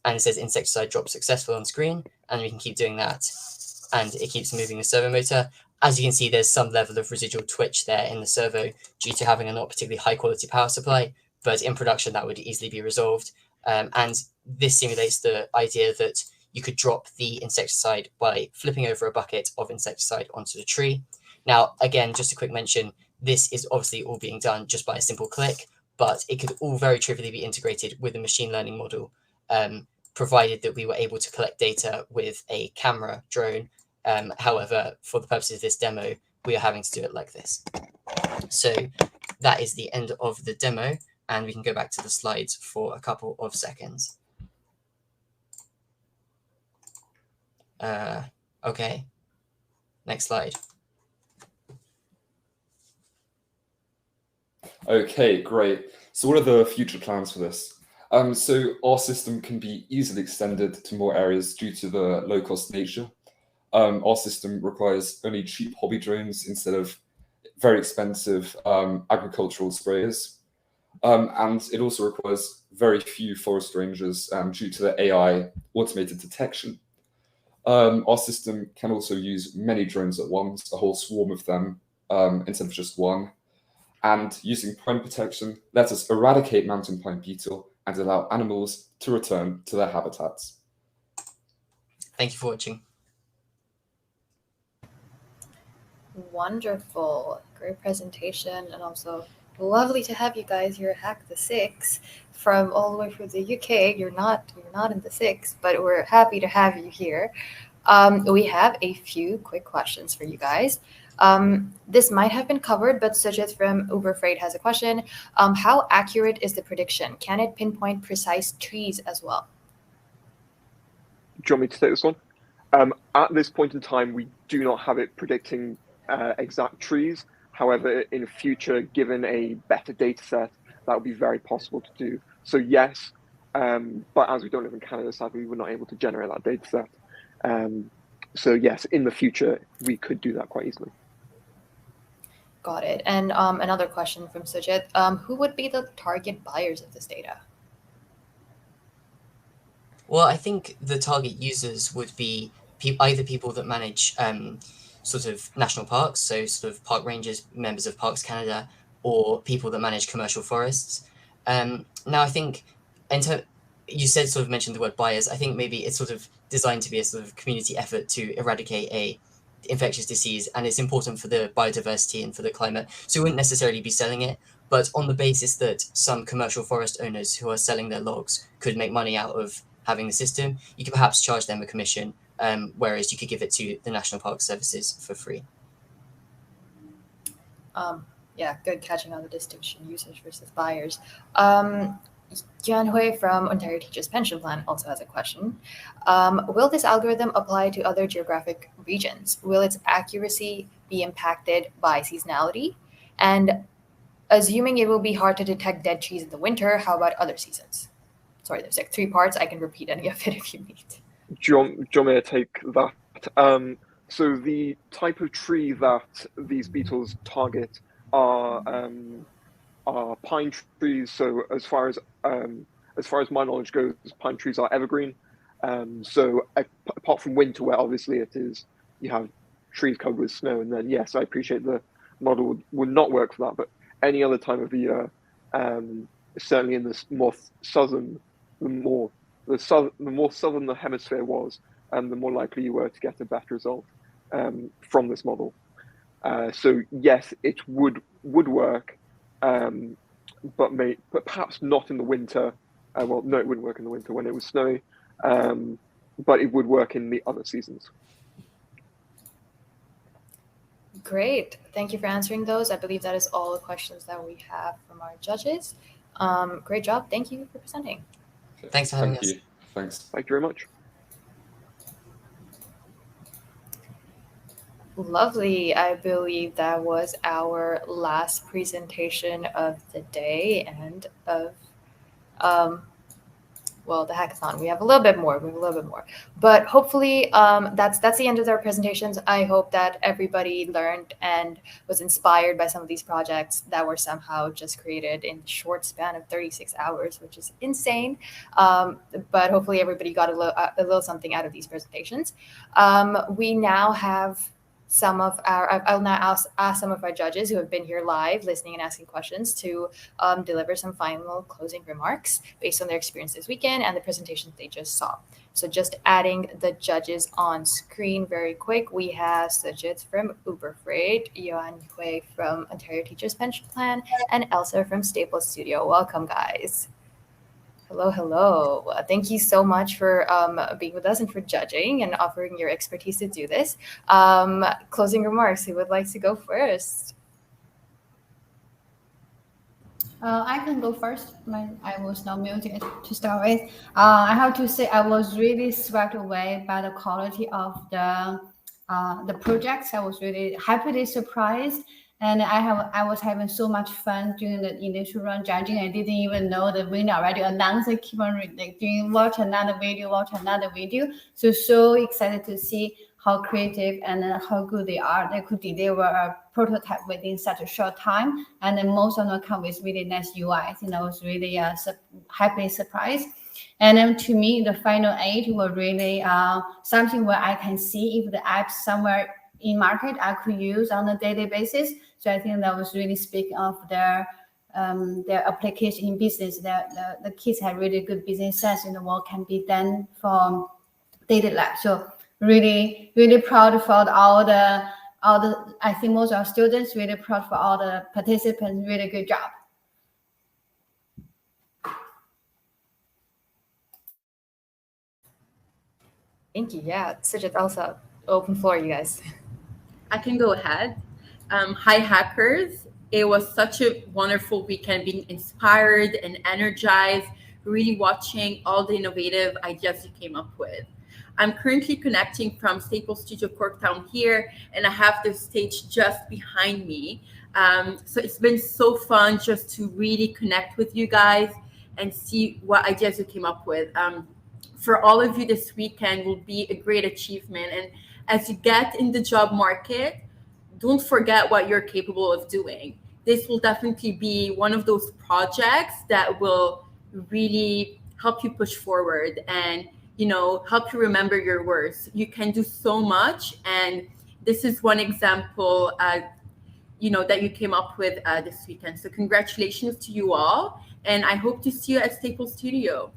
And it says insecticide drop successful on screen. And we can keep doing that. And it keeps moving the servo motor. As you can see, there's some level of residual twitch there in the servo due to having a not particularly high quality power supply. But in production, that would easily be resolved. And this simulates the idea that you could drop the insecticide by flipping over a bucket of insecticide onto the tree. Now, again, just a quick mention, this is obviously all being done just by a simple click, but it could all very trivially be integrated with a machine learning model, provided that we were able to collect data with a camera drone. However, for the purposes of this demo, we are having to do it like this. So that is the end of the demo, and we can go back to the slides for a couple of seconds. Okay, next slide. Okay, great. So what are the future plans for this? So our system can be easily extended to more areas due to the low-cost nature. Our system requires only cheap hobby drones instead of very expensive agricultural sprayers. And it also requires very few forest rangers due to the AI automated detection. Our system can also use many drones at once, a whole swarm of them, instead of just one. And using pine protection lets us eradicate mountain pine beetle and allow animals to return to their habitats. Thank you for watching. Wonderful, great presentation, and also lovely to have you guys here at Hack the Six from all the way from the UK. You're not in the Six, but we're happy to have you here. We have a few quick questions for you guys. This might have been covered, but Sujit from Uber Freight has a question. How accurate is the prediction? Can it pinpoint precise trees as well? Do you want me to take this one? At this point in time, we do not have it predicting exact trees. However, in future, given a better data set, that would be very possible to do. So yes, but as we don't live in Canada, sadly, we're not able to generate that data set. So yes, in the future, we could do that quite easily. Got it. And another question from Sujit. Who would be the target buyers of this data? Well, I think the target users would be either people that manage sort of national parks, so sort of park rangers, members of Parks Canada, or people that manage commercial forests. Now, I think you mentioned the word buyers. I think maybe it's sort of designed to be a sort of community effort to eradicate a infectious disease, and it's important for the biodiversity and for the climate. So we wouldn't necessarily be selling it, but on the basis that some commercial forest owners who are selling their logs could make money out of having the system, you could perhaps charge them a commission, whereas you could give it to the National Park Services for free. Yeah, good catching on the distinction, users versus buyers. Jian Hui from Ontario Teachers Pension Plan also has a question. Will this algorithm apply to other geographic regions? Will its accuracy be impacted by seasonality? And assuming it will be hard to detect dead trees in the winter, how about other seasons? Sorry, there's like 3 parts. I can repeat any of it if you need. Do you want me to take that? So the type of tree that these beetles target are pine trees. So as far as my knowledge goes, pine trees are evergreen. So apart from winter, where obviously you have trees covered with snow, and then yes, I appreciate the model would not work for that. But any other time of the year, certainly in the more southern, the more southern the hemisphere was, the more likely you were to get a better result from this model. So yes, it would work, but perhaps not in the winter. Well, no, it wouldn't work in the winter when it was snowy, but it would work in the other seasons. Great. Thank you for answering those. I believe that is all the questions that we have from our judges. Great job. Thank you for presenting. Thanks for having us. Thanks. Thank you very much. Lovely. I believe that was our last presentation of the day and of the hackathon. We have a little bit more. But hopefully that's the end of our presentations. I hope that everybody learned and was inspired by some of these projects that were somehow just created in a short span of 36 hours, which is insane. But hopefully everybody got a little something out of these presentations. We now have I'll now ask some of our judges who have been here live listening and asking questions to deliver some final closing remarks based on their experience this weekend and the presentations they just saw. So just adding the judges on screen very quick. We have Sujit from Uber Freight, Yuan Hui from Ontario Teachers Pension Plan, and Elsa from Staples Studio. Welcome, guys. Hello. Thank you so much for being with us and for judging and offering your expertise to do this. Closing remarks, who would like to go first? I can go first. I was not muted to start with. I have to say I was really swept away by the quality of the projects. I was really happily surprised. And I was having so much fun during the initial run judging. I didn't even know the winner already announced. I keep on watch another video. So excited to see how creative and how good they are. They could deliver a prototype within such a short time. And then most of them come with really nice UI. I think I was really happily surprised. And then to me, the final 8 were really something where I can see if the app somewhere in market I could use on a daily basis. So I think that was really speaking of their application in business. The kids have really good business sense in the what can be done from daily life. So really proud for all the I think most of our students, really proud for all the participants. Really good job. Thank you. Yeah, Sujit, also open floor, you guys. I can go ahead. Hi, hackers. It was such a wonderful weekend, being inspired and energized, really watching all the innovative ideas you came up with. I'm currently connecting from Staples Studio Corktown here, and I have the stage just behind me. So it's been so fun just to really connect with you guys and see what ideas you came up with. For all of you, this weekend will be a great achievement. And as you get in the job market, don't forget what you're capable of doing. This will definitely be one of those projects that will really help you push forward and, help you remember your worth. You can do so much. And this is one example. that you came up with this weekend. So congratulations to you all, and I hope to see you at Staples Studio.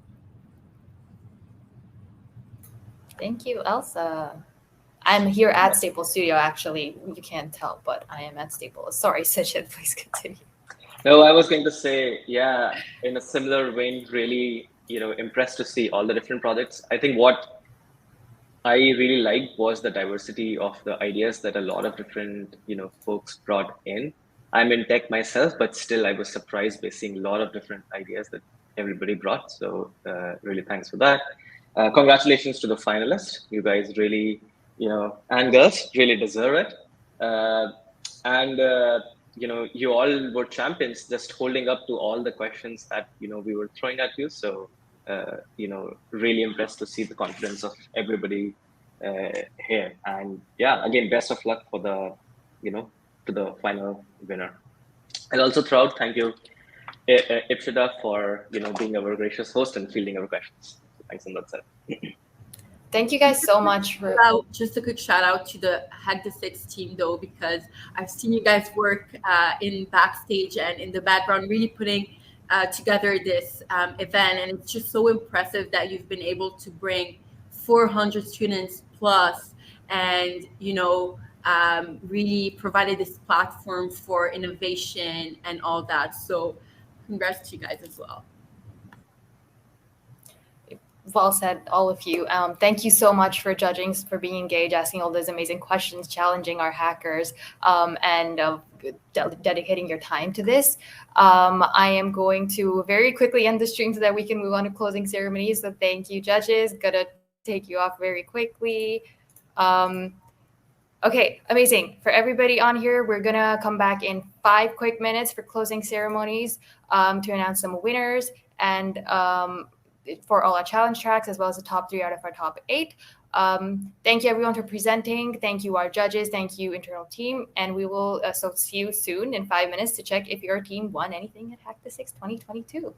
Thank you, Elsa. I'm here at Staples Studio, actually. You can't tell, but I am at Staples. Sorry, Sajid, please continue. No, I was going to say, yeah, in a similar vein, really, impressed to see all the different projects. I think what I really liked was the diversity of the ideas that a lot of different, folks brought in. I'm in tech myself, but still I was surprised by seeing a lot of different ideas that everybody brought. So really thanks for that. Congratulations to the finalists. You guys really, and girls really deserve it. You all were champions, just holding up to all the questions that, we were throwing at you. So, really impressed to see the confidence of everybody here. And yeah, again, best of luck for the, to the final winner. I'll also throw out, thank you, Ipshida, for, being our gracious host and fielding our questions. So thanks on that side. Thank you guys so much for just a quick shout out to the Hack the Six team though, because I've seen you guys work in backstage and in the background, really putting together this event, and it's just so impressive that you've been able to bring 400 students plus, and really provided this platform for innovation and all that. So congrats to you guys as well. Well said, all of you. Thank you so much for judging, for being engaged, asking all those amazing questions, challenging our hackers, and dedicating your time to this. I am going to very quickly end the stream so that we can move on to closing ceremonies. So thank you, judges. Gonna take you off very quickly. Okay, amazing. For everybody on here, we're gonna come back in 5 quick minutes for closing ceremonies to announce some winners and for all our challenge tracks, as well as the top 3 out of our top 8. Thank you everyone for presenting. Thank you our judges. Thank you internal team. And we will see you soon in 5 minutes to check if your team won anything at Hack the Six 2022.